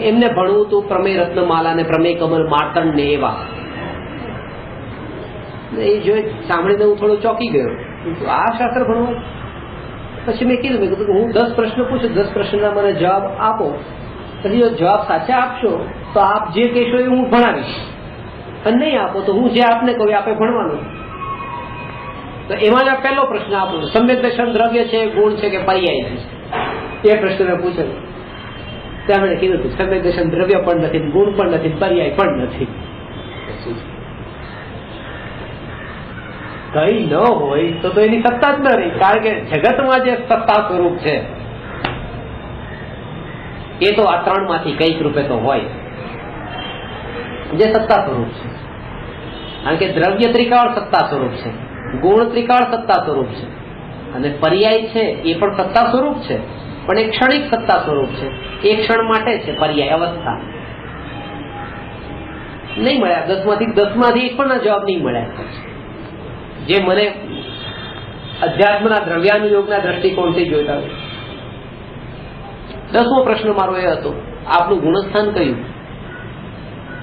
એમને ભણવું હતું પ્રમેય રત્નમાલા ને પ્રમેય કમલ માર્તંડ ને એવા. એ જોઈ સાંભળીને હું થોડો ચોંકી ગયો. આ શાસ્ત્ર ભણવા? પછી મેં કીધું કે હું 10 પ્રશ્ન પૂછું, 10 પ્રશ્નના મને જવાબ આપો. પછી જો જવાબ સાચા આપશો તો આપ જે કહેશો એ હું ભણાવીશ, અને નહીં આપો તો હું જે આપને કહું આપે ભણવાનું. તો એમાં જ પહેલો પ્રશ્ન આપો, સમ્યક દર્શન દ્રવ્ય છે, ગુણ છે કે પર્યાય છે? એ પ્રશ્ન મેં પૂછેલો. ત્યાં મેં કીધું હતું સમ્યક દર્શન દ્રવ્ય પણ નથી, ગુણ પણ નથી, પર્યાય પણ નથી. કઈ ન હોય તો એની સત્તા જ ન રહી. કારણ કે જગતમાં જે સત્તા સ્વરૂપ છે એ તો આ 3 માંથી કઈક રૂપે તો હોય જે સત્તા સ્વરૂપ છે. કારણ કે દ્રવ્ય ત્રિકાળ સત્તા સ્વરૂપ છે, ગુણ ત્રિકાળ સત્તા સ્વરૂપ છે, અને પર્યાય છે એ પણ સત્તા સ્વરૂપ છે, પણ એક ક્ષણિક સત્તા સ્વરૂપ છે, એક ક્ષણ માટે છે. પર્યાય અવસ્થા નહીં મળ્યા. 10 માંથી એક પણ જવાબ નહીં મળ્યા જે મને અધ્યાત્મના દ્રવ્યાનુયોગના દ્રષ્ટિકોણથી જોઈતા હોય. 10મો પ્રશ્ન મારો એ હતો, આપનું ગુણસ્થાન કયું?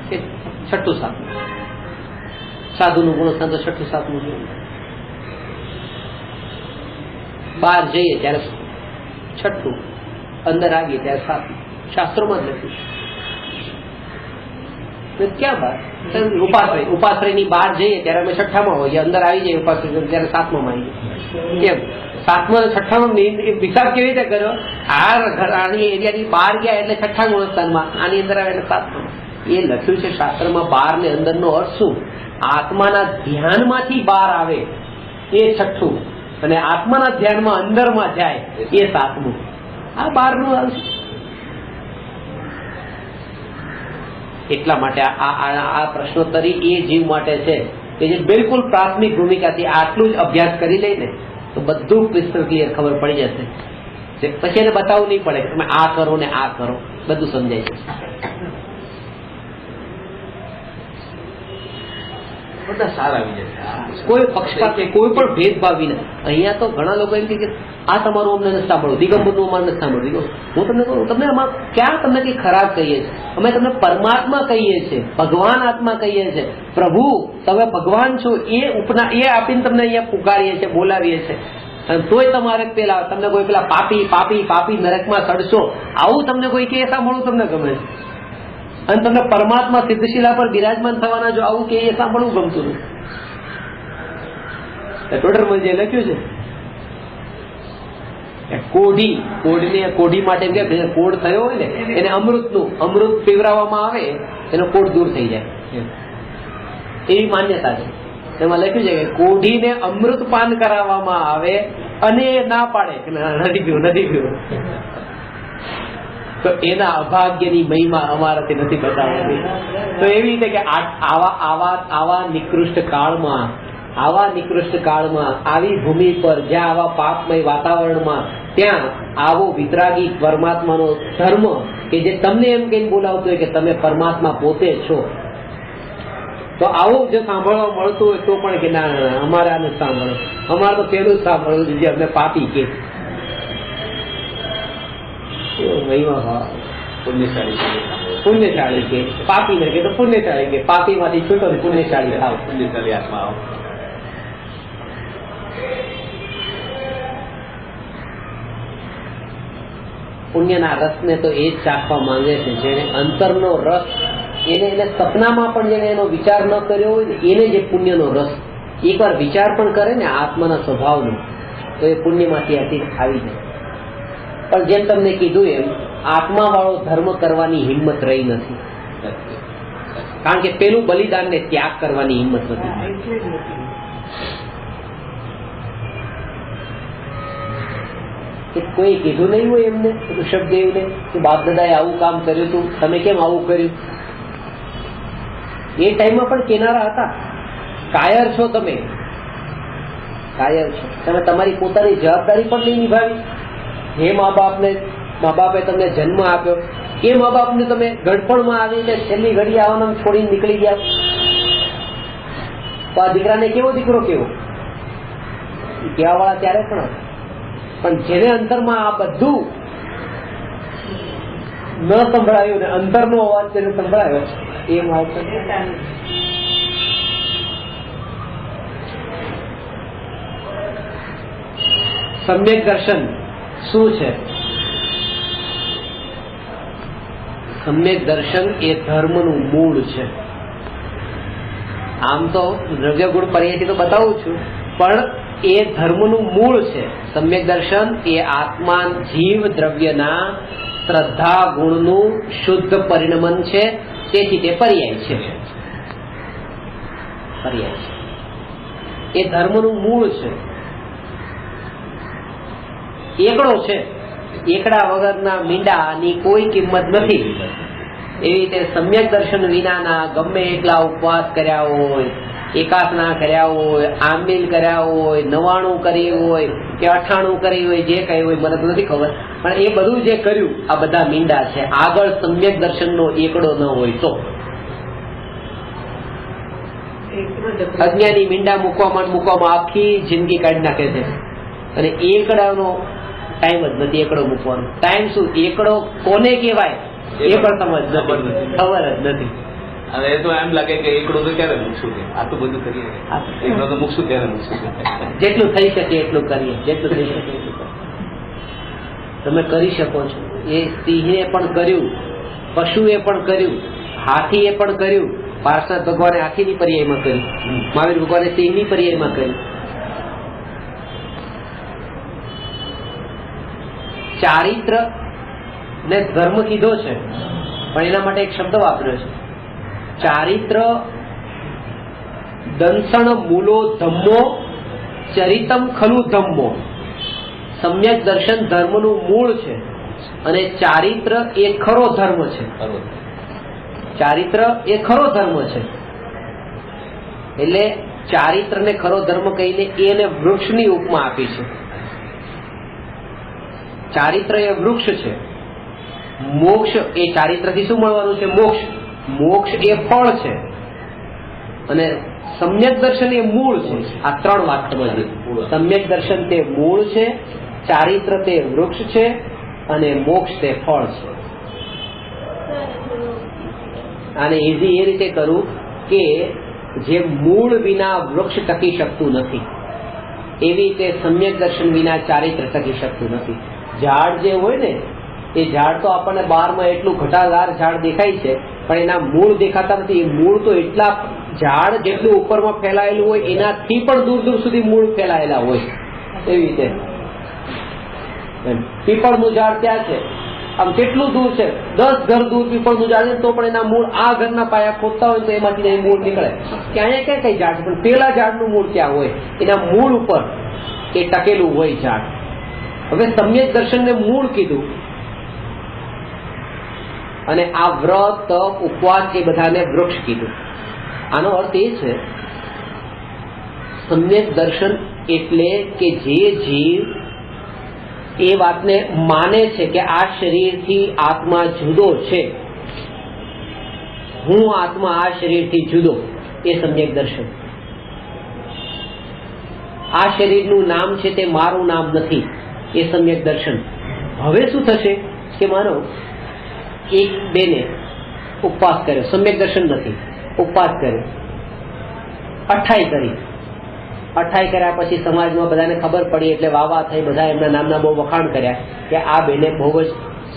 કે 6ઠું 7મું. સાધુનું ગુણસ્થાન તો 6ઠું 7મું છે. બહાર જઈએ ત્યારે 6ઠું, અંદર આવીએ ત્યારે 7મું. શાસ્ત્રોમાં જ લખ્યું છે. ક્યાં બહાર? ઉપાશ્રયની બહાર જઈએ ત્યારે અમે 6ઠ્ઠામાં હોઈએ, અંદર આવી જઈએ ઉપાશ્રય ત્યારે 7મામાં આવી જઈએ. કેમ 7મા 6ઠ્ઠામાં વિચાર કેવી રીતે કર્યો? આ એરિયાની બહાર ગયા એટલે 6ઠ્ઠા ગુણસ્થાનમાં, આની અંદર આવે એટલે 7મા. એ લખ્યું છે શાસ્ત્રમાં. બહાર ને અંદર નો અર્થ શું? આત્માના ધ્યાનમાંથી બહાર આવે એ 6ઠ્ઠું, અને આત્માના ધ્યાનમાં અંદરમાં જાય એ 7મું. આ બહારનું આવશે. એટલા માટે આ પ્રશ્નોત્તરી એ જીવ માટે છે કે જે બિલકુલ પ્રાથમિક ભૂમિકાથી આટલું જ અભ્યાસ કરી લઈને તો બધું ક્રિસ્ટલ ક્લિયર ખબર પડી જશે. પછી એને બતાવવું નહીં પડે કે તમે આ કરો ને આ કરો, બધું સમજાય છે. બધા સારા આવી જશે. કોઈ પક્ષપાત કે કોઈ પણ ભેદભાવ વિના. અહીંયા તો ઘણા લોકો એમ કે આ તમારું અમને નથી સાંભળવું, દિગંબરનું અમારે નથી સાંભળવું. હું તમને કહું, તમને આમાં ક્યાં તમને કઈ ખરાબ કહીએ છીએ? અમે તમને પરમાત્મા કહીએ છીએ, ભગવાન આત્મા કહીએ છીએ. પ્રભુ તમે ભગવાન છો એ આપીને તમને અહીંયા પુકારીએ છીએ, બોલાવીએ છીએ. તોય તમારે પેલા તમને કોઈ પેલા પાપી પાપી પાપી નરકમાં સડશો આવું તમને કોઈ કે સાંભળવું તમને ગમે છે? અને તમને પરમાત્મા સિદ્ધશિલા પર બિરાજમાન થવાના જો આવું કે એ સાંભળવું ગમતું નથી. ટોટરમાં જે લખ્યું છે કોઢી માટે એમ કે કોઢ થયો હોય ને એને અમૃત પીવરાવવામાં આવે એનો કોઢ દૂર થઈ જાય એવી માન્યતા છે. એમાં લખ્યું છે કે કોઢીને અમૃત પાન કરાવવામાં આવે અને ના પાડે કે નથી પીવું તો એના અભાગ્યની મહિમા અમારાથી નથી બતાવવાની. તો એવી રીતે કે આવા નિકૃષ્ટ કાળમાં આવી ભૂમિ પર જ્યાં આવા પાપમય વાતાવરણમાં ત્યાં આવો વિતરાગી પરમાત્માનો ધર્મ કે જે તમને એમ કઈ બોલાવતો હોય કે તમે પરમાત્મા પોતે છો, તો આવું જો સાંભળવા મળતું હોય તો પણ કે ના અમારે આને સાંભળો, અમારે તો પેલું જ સાંભળવું જે અમને પાપી કે પુણ્યશાળી કે પાપી ને કે તો પુણ્યશાળી કે પાપી માંથી છૂટો પુણ્યશાળી થાવ, પુણ્યશાળી આત્મા આવો. પુણ્યના રસને તો એ જ ચાખવા માંગે છે. જેને અંતરનો રસ, એને સપનામાં પણ જેને એનો વિચાર ન કર્યો હોય ને, એને જે પુણ્યનો રસ એકવાર વિચાર પણ કરે ને આત્માના સ્વભાવનો, તો એ પુણ્યમાંથી આવી જાય. પણ જેમ તમને કીધું એમ, આત્માવાળો ધર્મ કરવાની હિંમત રહી નથી, કારણ કે પેલું બલિદાનને ત્યાગ કરવાની હિંમત નથી. કે કોઈ કીધું નહીં હોય એમને, ઋષભદેવને, કે બાપ દાદાએ આવું કામ કર્યું હતું, તમે કેમ આવું કર્યું? એ ટાઈમમાં પણ કેનારા હતા. કાયર છો તમે, કાયર છો તમે, તમારી પોતાની જવાબદારી પણ નહીં નિભાવી. જે મા બાપે તમને જન્મ આપ્યો, એ મા બાપને તમે ગડપણમાં આવીને છેલ્લી ઘડી આવવાનું છોડીને નીકળી ગયા. તો આ દીકરાને કેવો દીકરો કેવો કહેવા વાળા ત્યારે પણ જેને અંતરમાં આ બધું ન સંભળાયું ને અંતરનો અવાજ જેને સંભળાયો એ માવતર. સમ્યક દર્શન શું છે? સમ્યક દર્શન એ ધર્મનું મૂળ છે. આમ તો દ્રવ્ય ગુણ પર્યાયથી તો બતાવું છું, પણ એ ધર્મનું મૂળ છે. સમ્યક દર્શન એ આત્મા જીવ દ્રવ્યના શ્રદ્ધા ગુણનું શુદ્ધ પરિણમન છે. તેથી તે પર્યાય છે. પર્યાય છે, એ ધર્મનું મૂળ છે. એકડો છે, એકડા વગરના મીંડાની કોઈ કિંમત નથી. એવી રીતે સમ્યક દર્શન વિનાના ગમે એટલા ઉપવાસ કર્યા હોય, એકાસના કર્યા હોય, આંબીલ કર્યા હોય, 99 કરી હોય કે 98 કરી હોય, જે કઈ હોય મને તો નથી ખબર, પણ એ બધું જે કર્યું આ બધા મીંડા છે. આગળ સમ્યક દર્શનનો એકડો ન હોય તો અજ્ઞાની મીંડા મૂકવામાં આખી જિંદગી કાઢી નાખે છે. અને એકડાનો ટાઈમ જ નથી એકડો મૂકવાનો. ટાઈમ શું, એકડો કોને કહેવાય એ પણ સમજ નથી, ખબર જ નથી. અને એ તો એમ લાગે કે એકડો તો ક્યારે મૂકશું, આટલું બધું કરીએ, એકડો તો મૂકશું ક્યારે મૂકશું. જેટલું થઈ શકે એટલું કરીએ, જેટલું થઈ શકે એટલું કરીએ. તમે કરી શકો છો. એ સિંહે પણ કર્યું, પશુએ પણ કર્યું, હાથીએ પણ કર્યું. પાર્શનાથ ભગવાને હાથીની પર્યાયમાં કર્યું, મહાવીર ભગવાને સિંહની પર્યાયમાં કર્યું. ચારિત્ર ને ધર્મ કીધો છે, પણ એના માટે એક શબ્દ વાપર્યો છે. ચારિત્ર દંસણ મૂલો ધમ્મો ચરિતમ ખલુ ધમ્મો. સમ્યક દર્શન ધર્મનું મૂળ છે અને ચારિત્ર એ ખરો ધર્મ છે. ચારિત્ર એ ખરો ધર્મ છે. એટલે ચારિત્ર ને ખરો ધર્મ કહીને એને વૃક્ષની ઉપમા આપી છે. ચારિત્ર એ વૃક્ષ છે. મોક્ષ એ ચારિત્રથી શું મળવાનું છે? મોક્ષ. મોક્ષ એ ફળ છે અને સમ્યક દર્શન એ મૂળ છે. આ ત્રણ વાત સમજવી. સમ્યક દર્શન તે મૂળ છે, ચારિત્ર તે વૃક્ષ છે અને મોક્ષ તે ફળ છે. આને ઈઝી એ રીતે કરું કે જે મૂળ વિના વૃક્ષ ટકી શકતું નથી, એવી રીતે સમ્યક દર્શન વિના ચારિત્ર ટકી શકતું નથી. ઝાડ જે હોય ને, એ ઝાડ તો આપણને બહારમાં એટલું ઘટાદાર ઝાડ દેખાય છે, પણ એના મૂળ દેખાતા નથી. એ મૂળ તો એટલા, ઝાડ જેટલું ઉપરમાં ફેલાયેલું હોય એનાથી પણ દૂર દૂર સુધી મૂળ ફેલાયેલા હોય. એવી રીતે પીપળનું ઝાડ ત્યાં છે, આમ કેટલું દૂર છે, 10 ઘર દૂર પીપળનું ઝાડ છે, તો પણ એના મૂળ આ ઘરના પાયા ખોદતા હોય તો એમાંથી મૂળ નીકળે. ક્યાં ક્યાં કઈ ઝાડ, પણ પેલા ઝાડનું મૂળ ક્યાં હોય? એના મૂળ ઉપર એ ટકેલું હોય ઝાડ. હવે સમ્યક દર્શનને મૂળ કીધું અને આ વ્રત, તપ, ઉપવાસ એ બધાને વૃક્ષ કીધું. આનો અર્થ એ છે, સમ્યક દર્શન એટલે કે જે જીવ એ વાતને માને છે કે આ શરીરથી આત્મા જુદો છે, હું આત્મા આ શરીરથી જુદો, એ સમ્યક દર્શન. આ શરીરનું નામ છે તે મારું નામ નથી, એ સમ્યક દર્શન. હવે શું થશે કે માનો એક બેને ઉપવાસ કર્યો, સમ્યક દર્શન નથી, ઉપવાસ કર્યો, અઠાઈ કરી. અઠાઈ કર્યા પછી સમાજમાં બધાને ખબર પડી એટલે વાહ વાહ થઈ, બધા એમના નામના બહુ વખાણ કર્યા કે આ બેને બહુ જ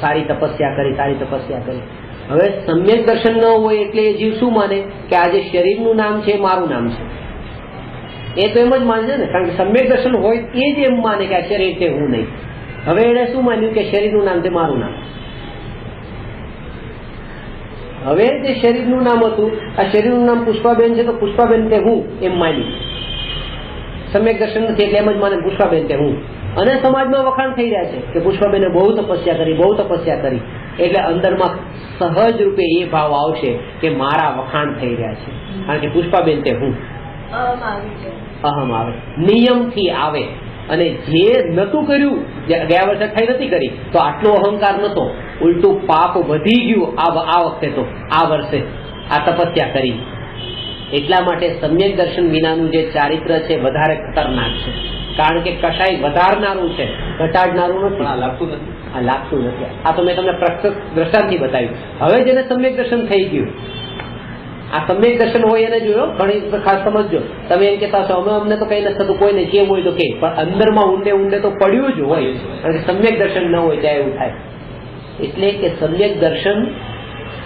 સારી તપસ્યા કરી, સારી તપસ્યા કરી. હવે સમ્યક દર્શન ન હોય એટલે એ જીવ શું માને કે આ જે શરીરનું નામ છે એ મારું નામ છે. એ તો એમ જ માને છે ને, કારણ કે સમ્યક દર્શન હોય એ જ એમ માને કે આ શરીર છે, હું નહીં. હવે એણે શું માન્યું કે શરીરનું નામ છે મારું નામ. હવે જે શરીરનું નામ હતું, આ શરીરનું નામ પુષ્પાબેન છે તો પુષ્પાબેન તે હું એમ માન્યું. સમ્યક દર્શન નથી એટલે એમ જ માને પુષ્પાબેન તે હું. અને સમાજમાં વખાણ થઈ રહ્યા છે કે પુષ્પાબેને બહુ તપસ્યા કરી, બહુ તપસ્યા કરી. એટલે અંદરમાં સહજ રૂપે એ ભાવ આવશે કે મારા વખાણ થઈ રહ્યા છે, કારણ કે પુષ્પાબેન તે હું. અહમ આવે, નિયમથી આવે. અને જે નતું કર્યું, ગયા વર્ષે થઈ નથી કરી, તો આટલો અહંકાર નતો, ઉલટું પાપ વધી ગયું આ વખતે, તો આ વર્ષે આ તપસ્યા કરી. એટલા માટે સમ્યક દર્શન વિનાનું જે ચારિત્ર છે વધારે ખતરનાક છે, કારણ કે કશાય વધારનારું છે, ઘટાડનારું નથી. આ લાગતું નથી. આ તો મેં તમને પ્રત્યક્ષ દ્રષ્ટાંતથી બતાવ્યું. હવે જેને સમ્યક દર્શન થઈ ગયું, આ સમ્યક દર્શન હોય એને જોયો, ઘણી ખાસ સમજજો. તમે એમ કહેતા હશો અમે અમને તો કઈ નથી થતું, કોઈને કેમ હોય તો કે, પણ અંદરમાં ઊંડે ઊંડે તો પડ્યું જ હોય, કારણ કે સમ્યક દર્શન ન હોય ત્યાં એવું થાય. એટલે કે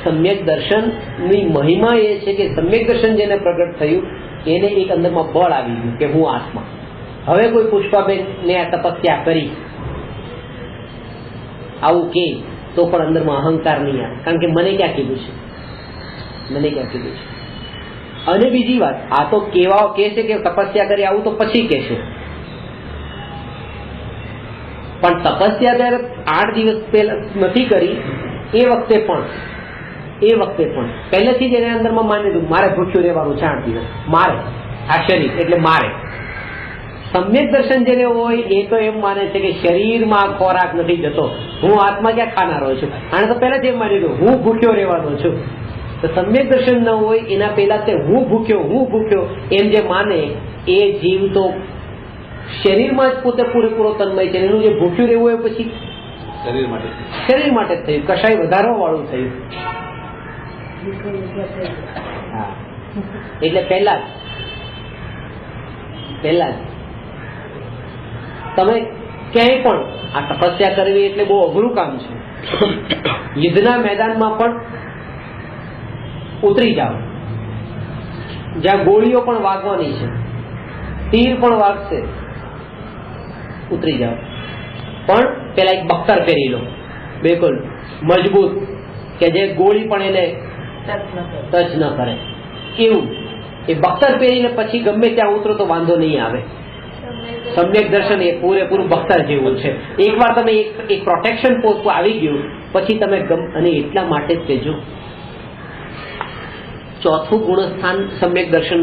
સમ્યક દર્શનની મહિમા એ છે કે સમ્યક દર્શન જેને પ્રગટ થયું એને એક અંદરમાં બળ આવી ગયું કે હું આત્મા. હવે કોઈ પુષ્પાબેન ને આ તપસ્યા કરી આવું કે તો પણ અંદરમાં અહંકાર નહીં આવે, કારણ કે મને ક્યાં કીધું છે. અને બીજી વાત, આ તો કેવા કે છે કે તપસ્યા કરી આવું તો પછી કે છે, પણ તપસ્યા ત્યારે 8 દિવસ પહેલા નથી કરી, એ વખતે પણ પહેલેથી જ એને અંદરમાં માની દીધું મારે ભૂખ્યું રહેવાનું છે 8 દિવસ, મારે આ શરીર એટલે મારે. સમ્યક દર્શન જેને હોય એ તો એમ માને છે કે શરીરમાં ખોરાક નથી જતો, હું આત્મા ક્યાં ખાનારો છું. આને તો પહેલાથી એમ માની દીધું હું ભૂખ્યો રહેવાનો છું. તો સમ્યક દર્શન ન હોય એના પહેલા તે હું ભૂખ્યો એમ જે માને એ જીવ તો શરીરમાં જ પોતે પૂરેપૂરો તન્મય છે. એનું જે ભૂખ્યું રહેવું એ પછી શરીર માટે જ થયું, કશાય વધારવા વાળું થયું. હા, એટલે પહેલા જ તમે ક્યાંય પણ આ તપસ્યા કરવી એટલે બહુ અઘરું કામ છે. યુદ્ધના મેદાનમાં પણ ઉતરી જાઓ, જ્યાં ગોળીઓ પણ વાગવાની છે, તીર પણ વાગશે, ઉતરી જાઓ. પણ પેલા એક બખ્તર પહેરી લો, બિલકુલ મજબૂત, કે જે ગોળી પણ એને ટચ ન કરે એવું. એ બખ્તર પહેરીને પછી ગમે ત્યાં ઉતરો તો વાંધો નહીં આવે. સમ્યક દર્શન એ પૂરેપૂરું બખ્તર જેવું છે. એકવાર તમે એક પ્રોટેક્શન પોસ્ટ આવી ગયું પછી તમે અને એટલા માટે જ કહેજો ચોથું ગુણસ્થાન સમ્યક દર્શન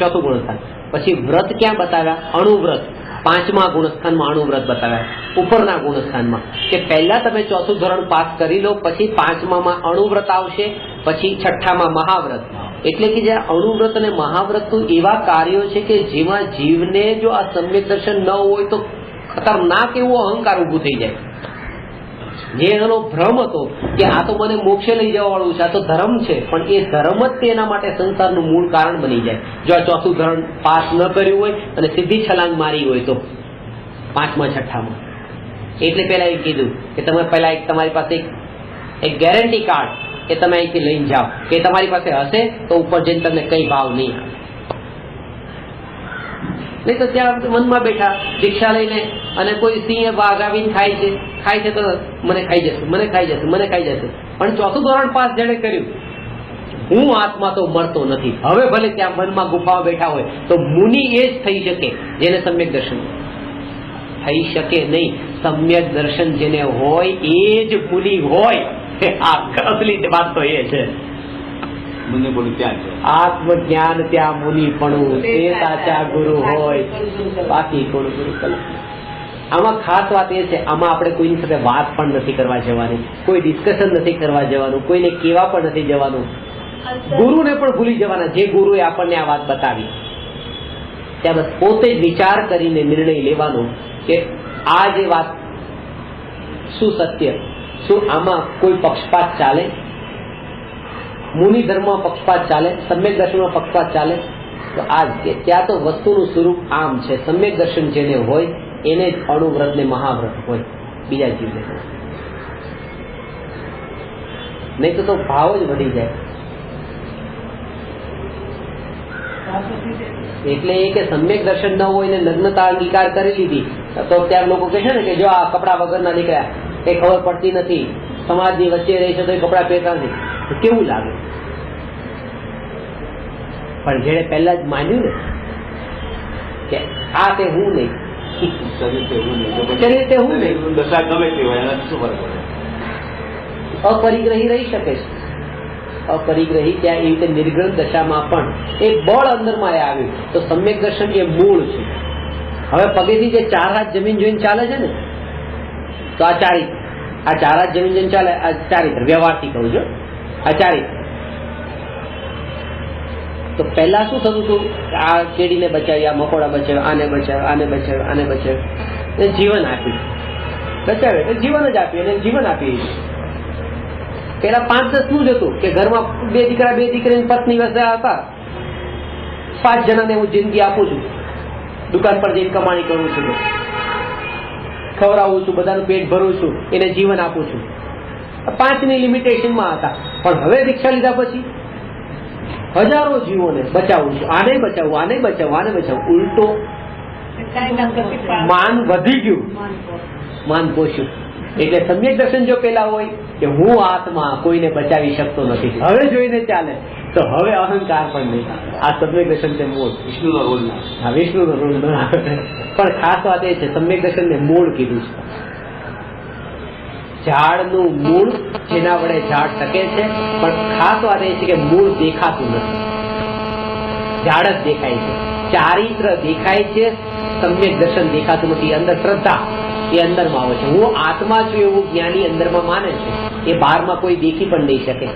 ચોથું ગુણસ્થાન. પછી વ્રત ક્યાં બતાવ્યા? અણુવ્રત. 5મા ગુણસ્થાનમાં અણુવ્રત બતાવ્યા, ઉપરના ગુણસ્થાનમાં. કે પહેલા તમે ચોથું ધોરણ પાસ કરી લો, પછી 5મામાં અણુવ્રત આવશે, પછી 6ઠામાં મહાવ્રત. એટલે કે જે અણુવ્રત અને મહાવ્રત તો એવા કાર્યો છે કે જેમાં જીવને જો આ સમ્યક દર્શન ન હોય તો ખતરનાક એવો અહંકાર ઉભું થઈ જાય. જે એનો ભ્રમ હતો કે આ તો મને મોક્ષે લઈ જવા વાળું છે, આ તો ધર્મ છે, પણ એ ધર્મ જ તેના માટે સંસારનું મૂળ કારણ બની જાય. જો આ ચોથું ધોરણ પાસ ન કર્યું હોય અને સીધી છલાંગ મારી હોય તો 5મા 6ઠામાં. એટલે પેલા એ કીધું કે તમે પેલા તમારી પાસે એક ગેરંટી કાર્ડ એ તમે અહીંથી લઈને જાઓ, કે તમારી પાસે હશે તો ઉપર જઈને તમને કઈ ભાવ નહીં આવે. નહીં તો ત્યાં મનમાં બેઠા દીક્ષા લઈને અને કોઈ સિંહ વાઘ આવીને ખાય છે તો મને ખાઈ જશે. પણ ચોથું ધોરણ પાસ જેને કર્યું હું આત્મા તો મળતો નથી, હવે ભલે ત્યાં મનમાં ગુફામાં બેઠા હોય તો મુનિ એ જ થઈ શકે જેને સમ્યક દર્શન થઈ શકે નહીં. સમ્યક દર્શન જેને હોય એ જ મુનિ હોય. અસલી વાત તો એ છે. આત્મજ્ઞાન ત્યાં મુનિ પણ તે સાચા ગુરુ હોય, બાકી ગુરુ આમાં ખાસ વાત એ છે, આમાં આપણે કોઈની સાથે વાત પણ નથી કરવા જવાની, કોઈ ડિસ્કશન નથી કરવા જવાનું, કોઈને કહેવા પણ નથી જવાનું, ગુરુને પણ ભૂલી જવાના. જે ગુરુએ આપણને આ વાત બતાવી ત્યાં બસ પોતે જ વિચાર કરીને નિર્ણય લેવાનો કે આ જે વાત શું સત્ય, શું આમાં કોઈ પક્ષપાત ચાલે? મુનિ ધર્મમાં પક્ષપાત ચાલે? સમ્યક દર્શનમાં પક્ષપાત ચાલે? તો આ ત્યાં તો વસ્તુનું સ્વરૂપ આમ છે. સમ્યક દર્શન જેને હોય એને જ અણુવ્રત ને મહાવ્રત હોય, બીજા જીવને. નહીં તો ભાવ જ વધી જાય. એટલે એ કે સમ્યક દર્શન ન હોય ને નગ્નતા અંગીકાર કરી લીધી તો ત્યાં લોકો કહે છે ને કે જો આ કપડા વગરના નીકળ્યા, કઈ ખબર પડતી નથી, સમાજની વચ્ચે રહી છે તો એ કપડા પહેરતા નથી, તો કેવું લાગે? પણ જેને પહેલા જ માન્યું ને કે આ તે હું નહીં, રીતે હું નહીં, દશા ગમે તે હોય એનાથી શું ફરક પડે? અપરિગ્રહી રહી શકે છે. અપરિગ્રહી ત્યાં એવી રીતે નિર્ગ્રહ દશામાં પણ એક બળ અંદરમાં આવ્યું તો સમ્યક દર્શન એ મૂળ છે. હવે પગેથી જે 4 હાથ જમીન જોઈને ચાલે છે ને, તો આ ચારિત્ર, આ 4 હાથ જમીન જોઈને ચાલે, આ ચારિત્ર વ્યવહારથી કહું છું, આ ચારિત્ર. તો પહેલા શું થતું હતું? આ કેડીને બચાવી, આ મકોડા બચાવ્યો, આને બચાવ્યો, આને બચાવ્યો, આને બચાવ્યો, એ જીવન આપ્યું, બચાવે એટલે જીવન જ આપ્યું, એને જીવન આપીએ. પેલા 5-10 નું જ હતું કે ઘરમાં 2 દીકરા 2 દીકરીની પત્ની વસ્યા હતા, 5 જણાને હું જિંદગી આપું છું, દુકાન પર જઈને કમાણી કરું છું, ખવડાવું છું, બધાનું પેટ ભરું છું, એને જીવન આપું છું. 5 ની લિમિટેશનમાં હતા. પણ હવે દીક્ષા લીધા પછી હજારો જીવોને બચાવું છું, આને બચાવું, આને બચાવું, આને બચાવું. ઉલટો માન વધી ગયું, માન પોષ્યું. એટલે સમ્યક દર્શન જો પેલા હોય કે હું આત્મા કોઈને બચાવી શકતો નથી, હવે જોઈને ચાલે, તો હવે અહંકાર પણ નહીં. આ સમ્યક દર્શન છે મૂળ, વિષ્ણુનો રોલ ના. હા, વિષ્ણુનો રોલ ન આવે. પણ ખાસ વાત એ છે સમ્યક દર્શન ને મૂળ કીધું છે. ઝાડનું મૂળ જેના વડે ઝાડ ટકે છે, પણ ખાસ વાત એ છે કે મૂળ દેખાતું નથી, ઝાડ જ દેખાય છે, ચારિત્ર દેખાય છે, સમ્યક દર્શન દેખાતું નથી. અંદર શ્રદ્ધા એ અંદરમાં આવે છે, હું આત્મા છું એવું જ્ઞાની અંદરમાં માને છે, એ બહારમાં કોઈ દેખી પણ નહીં શકે,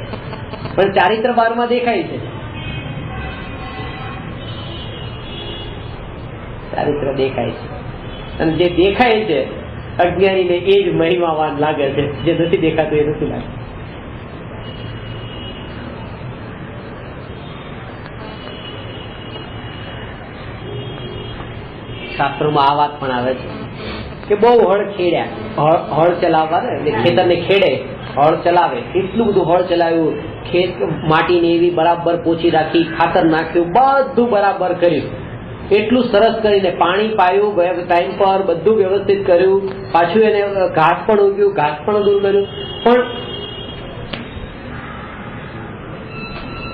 પણ ચારિત્ર બહારમાં દેખાય છે. ચારિત્ર દેખાય છે, અને જે દેખાય છે અજ્ઞાનીને એ જ મહિમાવાન લાગે છે, જે નથી દેખાતું એ નથી લાગતું. શાસ્ત્રોમાં આ વાત પણ આવે છે કે બહુ હળ ખેડ્યા, હળ ચલાવવા ને ખેતરને ખેડે, હળ ચલાવે, એટલું બધું હળ ચલાવ્યું, ખેત માટીને એવી બરાબર પોચી રાખી, ખાતર નાખ્યું, બધું બરાબર કર્યું, એટલું સરસ કરીને પાણી પાયું ટાઈમ પર, બધું વ્યવસ્થિત કર્યું, પાછું એને ઘાસ પણ ઉગ્યું, ઘાસ પણ દૂર કર્યું, પણ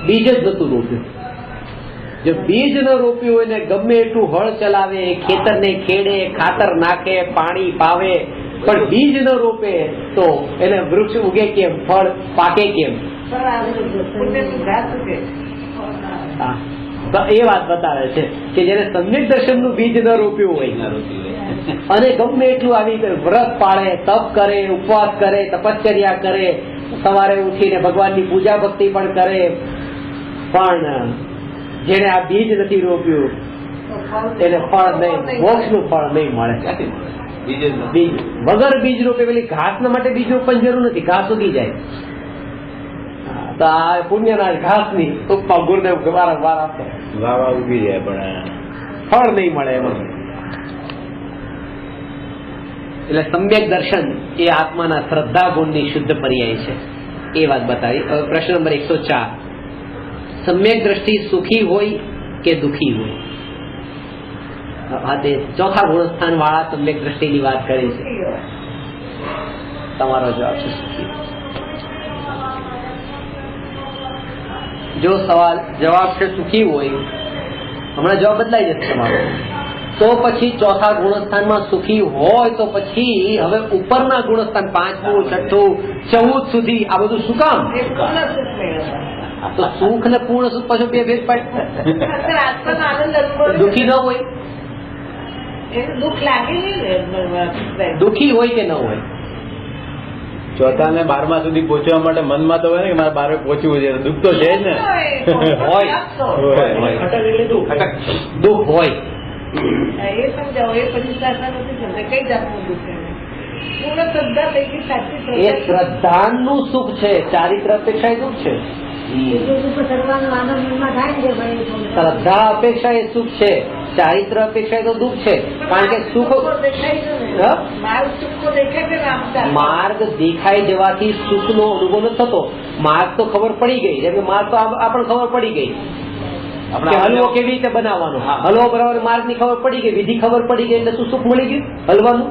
બીજ જ નતું રોપ્યું. જો બીજ ન રોપ્યું હોય ને ગમે એટલું હળ ચલાવે, ખેતરને ખેડે, ખાતર નાખે, પાણી પાવે, પણ બીજ ન રોપે તો એને વૃક્ષ ઉગે કેમ, ફળ પાકે કેમ? તો એ વાત બતાવે છે કે જેને સમ્યક દર્શનનું બીજ ન રોપ્યું હોય અને ગમે એટલું આવી વ્રત પાળે, તપ કરે, ઉપવાસ કરે, તપશ્ચર્યા કરે, સવારે ઉઠીને ભગવાનની પૂજા ભક્તિ પણ કરે, પણ જેને આ બીજ નથી રોપ્યું એને ફળ નહીં, મોક્ષનું ફળ નહીં મળે. બીજ વગર બીજ રોપે, પેલી ઘાસના માટે બીજ રોપવાની જરૂર નથી, ઘાસ ઉગી જાય. તો આ પુણ્યના ઘાસની ઉપમા ગુરુદેવ વારંવાર આપે, વાવા ઉગી જાય પણ ફળ નહીં મળે એમાં. એટલે સમ્યક દર્શન એ આત્માના શ્રદ્ધા ગુણની શુદ્ધ પર્યાય છે, એ વાત બતાવી. હવે પ્રશ્ન નંબર 104, સમ્યક દ્રષ્ટિ સુખી હોય કે દુઃખી હોય? તે ચોથા ગુણસ્થાન વાળા સમ્યક દ્રષ્ટિની વાત કરી છે. તમારો જવાબ છે સુખી. જો જવાબ છે સુખી હોય, હમણાં જવાબ બદલાઈ જશે તમારો, તો પછી ચોથા ગુણસ્થાનમાં સુખી હોય તો પછી હવે ઉપરના ગુણસ્થાન 5મું, 6ઠું, 14 સુધી આ બધું શું કામ? તો સુખ ને પૂર્ણ સુખ પાછું બે ફેર પડે. દુઃખી ન હોય, દુઃખી હોય કે ન હોય? ચોથા ને 12મા સુધી પહોંચવા માટે મનમાં તો હોય ને કે મારે 12 પહોંચવું છે, દુઃખ તો છે જ ને. હોય, દુઃખ હોય. એ શ્રદ્ધાનું સુખ છે, ચારિત્ર અપેક્ષા એ દુઃખ છે. શ્રદ્ધા અપેક્ષા એ સુખ છે, ચારિત્ર અપેક્ષા તો દુઃખ છે, કારણ કે સુખ હા? માર્ગ દેખાઈ જવાથી સુખનો અનુભવ નથી થતો. માર્ગ તો ખબર પડી ગઈ, જેમ કે માર્ગ તો આપણને ખબર પડી ગઈ કે હલવો કેવી રીતે બનાવવાનો, હલવો બનાવવાનો માર્ગ ની ખબર પડી ગઈ, વિધિ ખબર પડી ગઈ, એટલે શું સુખ મળી ગયું હલવાનું?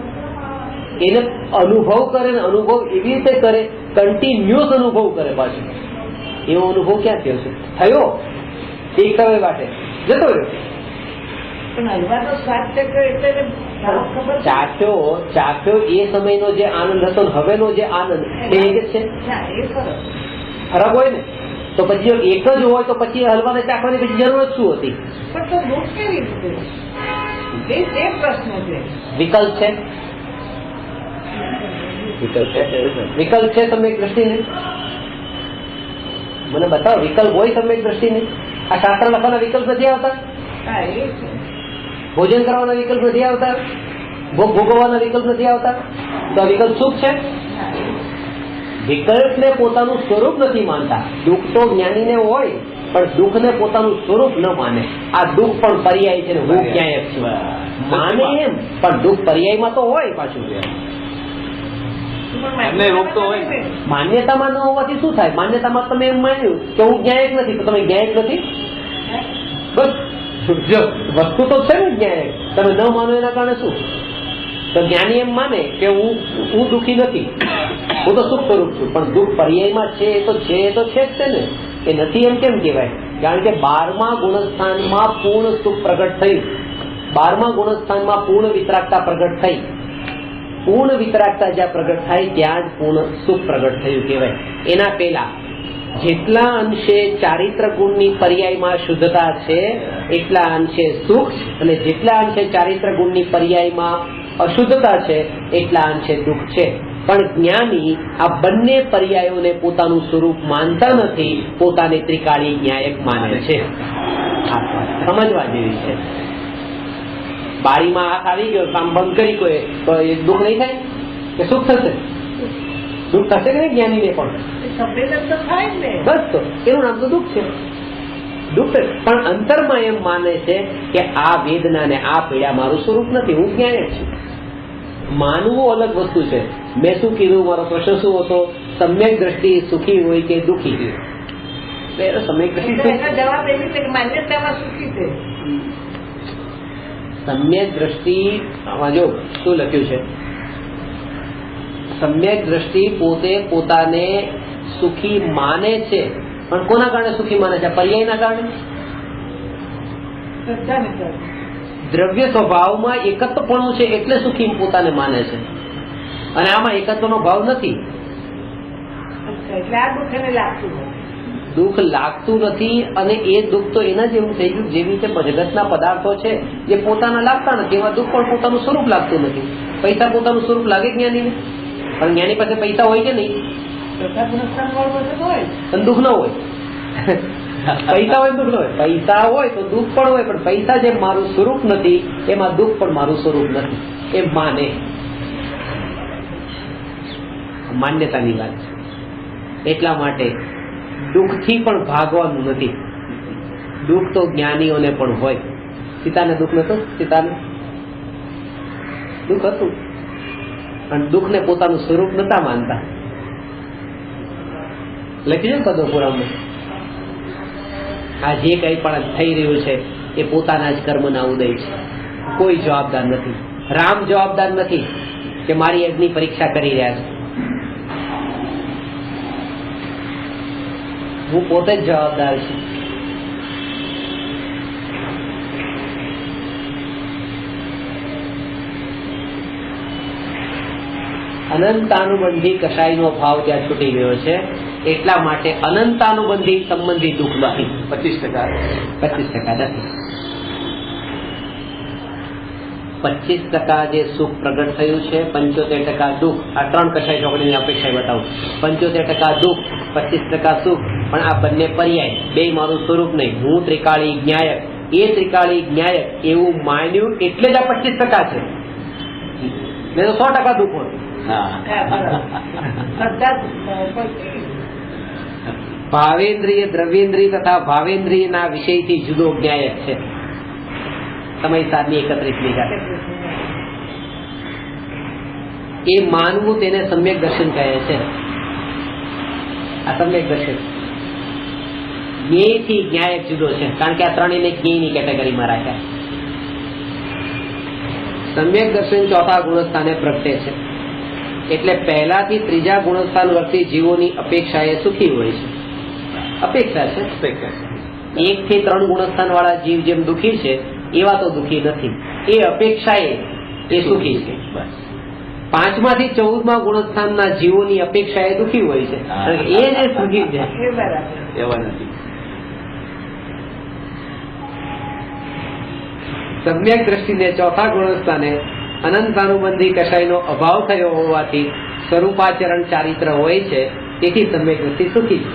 એને અનુભવ કરે ને અનુભવ એવી રીતે કરે, કન્ટિન્યુઅસ અનુભવ કરે. પાછું એવો અનુભવ ક્યાં થયો છે? થયો એક સમય માટે જતો રહ્યો. ચાખ્યો એ સમયનો જે આનંદ હતો, હવેનો જે આનંદ એ એક જ છે. ફરક હોય ને તો પછી એક જ હોય તો પછી હલવાને ચાખવાની પછી જરૂર શું હતી? વિકલ્પ છે, વિકલ્પ છે સમ્યક દ્રષ્ટિને. મને બતાવો વિકલ્પ હોય સમ્યક દ્રષ્ટિને. આ શાસ્ત્ર લખવાના વિકલ્પ નથી આવતા, ભોજન કરવાના વિકલ્પ નથી આવતા, ભોગ ભોગવવાના વિકલ્પ નથી આવતા. તો આ વિકલ્પ સુખ છે? વિકલ્પને પોતાનું સ્વરૂપ નથી માનતા. દુઃખ તો જ્ઞાનીને હોય, પણ દુઃખને પોતાનું સ્વરૂપ ન માને. આ દુઃખ પણ પર્યાય છે ને હું ક્યાંય છું માને એમ, પણ દુઃખ પર્યાયમાં તો હોય. પાછું માન્યતામાં ન હોવાથી શું થાય? માન્યતામાં તમે એમ માન્યું કે હું જ્ઞાયક નથી, તો તમે જ્ઞાયક નથી. બસ વસ્તુ તો છે ને જ્ઞાયક, તમે ન માનો એના કારણે શું? તો જ્ઞાની એમ માને કે હું દુઃખી નથી, હું તો સુખ સ્વરૂપ છું. પણ દુઃખ પર્યાયમાં છે એ તો છે જ છે ને, એ નથી એમ કેમ કહેવાય? કારણ કે 12મા ગુણસ્થાનમાં પૂર્ણ સુખ પ્રગટ થયું. 12મા ગુણસ્થાનમાં પૂર્ણ વિતરાગતા પ્રગટ થઈ. પૂર્ણ વિતરાગતા જ્યાં પ્રગટ થાય ત્યાં જ પૂર્ણ સુખ પ્રગટ થયું કહેવાય. એના પહેલા જેટલા અંશે ચારિત્ર ગુણની પર્યાયમાં શુદ્ધતા છે એટલા અંશે સુખ, અને જેટલા અંશે ચારિત્ર ગુણની પર્યાયમાં અશુદ્ધતા છે એટલા અંશે દુઃખ છે. પણ જ્ઞાની આ બંને પર્યાયોને પોતાનું સ્વરૂપ માનતા નથી, પોતાને ત્રિકાળી ન્યાયક માને છે. સમજવા જેવી છે. બારીમાં હાથ આવી ગયો, કામ બંધ કરી કોઈ તો એ દુઃખ નહીં થાય કે સુખ થશે? દુઃખ થશે કે નહીં જ્ઞાનીને પણ? બસ તો એનું નામ તો દુઃખ છે. દુઃખ પણ અંતરમાં એમ માને છે કે આ વેદના ને આ પીડા મારું સ્વરૂપ નથી, હું જ્ઞાયક છું. માનવું અલગ વસ્તુ છે. મેં શું કીધું, મારો પ્રશ્ન શું હતો? સમ્યક દ્રષ્ટિ સુખી હોય કે દુઃખી? સમ્યક દ્રષ્ટિ જવાબ એવી છે કે માન્યતામાં સુખી છે. સમ્યક દ્રષ્ટિ જો શું લખ્યું છે? સમ્યક દ્રષ્ટિ પોતે પોતાને સુખી માને છે, પણ કોના કારણે સુખી માને છે? પર્યાયના કારણે. દ્રવ્ય સ્વભાવમાં એકત્વપણું છે એટલે સુખી પોતાને માને છે, અને આમાં એકત્વનો ભાવ નથી. દુઃખ લાગતું નથી, અને એ દુઃખ તો એના જેવું થઈ ગયું જેવી રીતે જગતના પદાર્થો છે જે પોતાના લાગતા નથી, એમાં દુઃખ પણ પોતાનું સ્વરૂપ લાગતું નથી. પૈસા પોતાનું સ્વરૂપ લાગે જ્ઞાનીને? પણ જ્ઞાની પાસે પૈસા હોય કે નહીં? પણ દુઃખ ન હોય. પૈસા હોય દુઃખ ન હોય. પૈસા હોય તો દુઃખ પણ હોય, પણ પૈસા જેમ મારું સ્વરૂપ નથી એમાં દુઃખ પણ મારું સ્વરૂપ નથી એમ માને. માન્યતાની વાત છે. એટલા માટે દુઃખથી પણ ભાગવાનું નથી. દુઃખ તો જ્ઞાનીઓને પણ હોય. સીતાને દુઃખ નતું? સીતાને દુઃખ હતું, પણ દુઃખને પોતાનું સ્વરૂપ નતા માનતા. લખી ને પદ્મપુરાણમાં આ જે કંઈ પણ થઈ રહ્યું છે એ પોતાના જ કર્મના ઉદય છે. કોઈ જવાબદાર નથી. રામ જવાબદાર નથી કે મારી અગ્નિ પરીક્ષા કરી રહ્યા છે. હું પોતે જ જવાબદાર છું. અનંતાનુબંધી કશાયનો ભાવ ત્યાં છૂટી ગયો છે. એટલા માટે અનંતાનુબંધી સંબંધી દુઃખ નથી. 25% નથી. 25% જે સુખ પ્રગટ થયું છે, 75% દુઃખ. આ 3 કશાય ચોકડીની અપેક્ષા બતાવું. 75% દુઃખ, 25% સુખ. પણ આ બંને પર્યાય, બે મારું સ્વરૂપ નહીં. હું ત્રિકાળી જ્ઞાયક, એ ત્રિકાળી જ્ઞાયક એવું માન્યું એટલે જ આ 25% છે. મેં તો 100% દુઃખ હોય. ભાવેન્દ્રિય, દ્રવ્યેન્દ્રિય તથા ભાવેન્દ્રિયના વિષયથી જુદો જ્ઞાયક છે. સમય સાધની 31મી ગાથા. એ માનવું તેને સમ્યક દર્શન કહે છે. આ સમ્યક દર્શન જ્ઞેયથી જ્ઞાયક જુદો છે, કારણ કે આ ત્રણેયને જ્ઞેયની કેટેગરીમાં રાખ્યા. સમ્યક દર્શન ચોથા ગુણસ્થાને પ્રગટે છે, એટલે પહેલાથી ત્રીજા ગુણસ્થાન વર્તી જીવોની અપેક્ષાએ સુખી હોય છે. અપેક્ષા છે. 1 થી 3 ગુણસ્થાન વાળા જીવ જેમ દુઃખી છે એવા તો દુઃખી નથી, એ અપેક્ષાએ એ સુખી છે. 5 માંથી 14મા ગુણસ્થાનના જીવોની અપેક્ષા એ દુઃખી હોય છે, એ જે સુખી છે એવા નથી. સમ્યક દ્રષ્ટિને ચોથા ગુણસ્થાને અનંતાનુબંધી કષાયનો અભાવ થયો હોવાથી સ્વરૂપાચરણ ચારિત્ર હોય છે, તેથી સમ્યક દ્રષ્ટિ સુખી છે.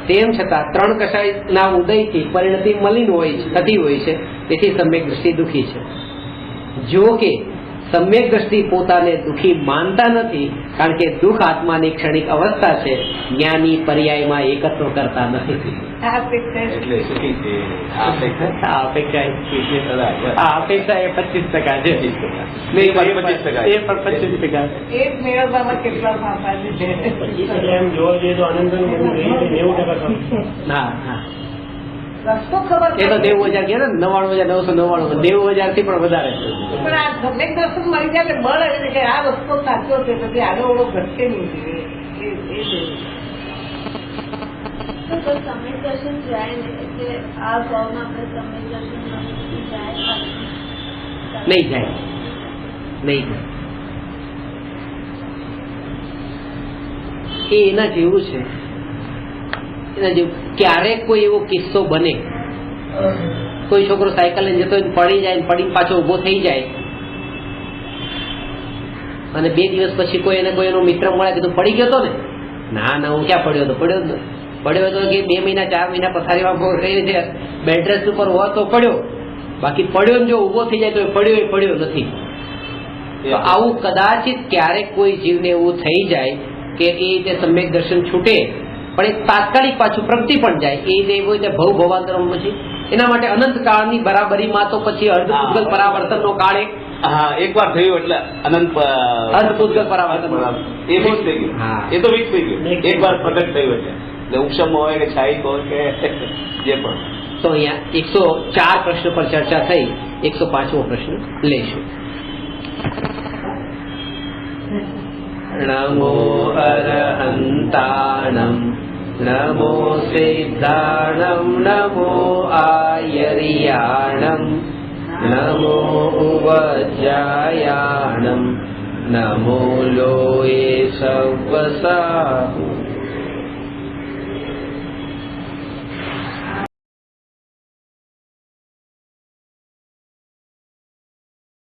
તેમ છતાં 3 કષાયના ઉદયથી પરિણતિ મલિન થતી હોય છે, તેથી સમ્યક દ્રષ્ટિ દુઃખી છે. જો કે સમ્યક દ્રષ્ટિ પોતાને દુઃખી માનતા નથી, કારણ કે દુઃખ આત્માની ક્ષણિક અવસ્થા છે, જ્ઞાની પર્યાયમાં એકત્વ કરતા નથી. એટલે સુખી છે. આ અપેક્ષા આ અપેક્ષા એ 25% છે. નહીં, 25%. એ પણ 25%. એ જ મેળવવામાં કેટલા ફાંફા છે. એમ જોવા જઈએ તો આનંદનું બધું રહી છે 90%. હા હા, રસ્તો ખબર એ તો 90,000 કહે ને, 99,999, 90,000 થી પણ વધારે છે. પણ આ સમ્યક દર્શન મળી જાય ને બળ આવી કે આ રસ્તો સાચો છે, પછી આડો ઓળો ઘટકે નહીં તો સમ્યક દર્શન જાય ને એટલે આ ભાવમાં આપણે સમ્યક દર્શન જાય નહીં જાય, નહીં જાય. એ એના જેવું છે. એના જેવું ક્યારેક કોઈ એવો કિસ્સો બને, કોઈ છોકરો સાયકલ લઈને જતો પડી જાય, પડી પાછો ઉભો થઈ જાય, અને 2 દિવસ પછી કોઈ એનો મિત્ર મળે, કીધું પડી ગયો હતો ને? ના હું ક્યાં પડ્યો હતો. પડ્યો તો કે 2 મહિના 4 મહિના પથારીમાં બેડ રેસ્ટ ઉપર હોત તો પડ્યો, બાકી પડ્યો ને જો ઉભો થઈ જાય તો પડ્યો નથી. તો આવું કદાચિત ક્યારેક કોઈ જીવને એવું થઈ જાય કે એ રીતે સમ્યક દર્શન છૂટે, પણ એ તાત્કાલિક પાછું પ્રગતિ પણ જાય. એ રીતે એવું રીતે ભવભવાંતરમાં પછી એના માટે અનંત કાળની બરાબરીમાં તો પછી અર્ધપૂતગલ પરાવર્તનનો કાળ એકવાર થયું એટલે અર્ધપૂતગલ પરાવર્તન એ ફિક્સ થઈ ગયું. એ તો ફિક્સ થઈ ગયું, એકવાર પ્રગટ થયું એટલે ઉપશમ હોય કે છાયિક હોય કે જે પણ. તો અહીંયા 104 પ્રશ્ન પર ચર્ચા થઈ. 105મો પ્રશ્ન લઈશું. નમો અરહંતાણમ નમો સિદ્ધાણમ નમો આયર્યાણમ નમો ઉવજ્જાયાણમ નમો લોયે સવસા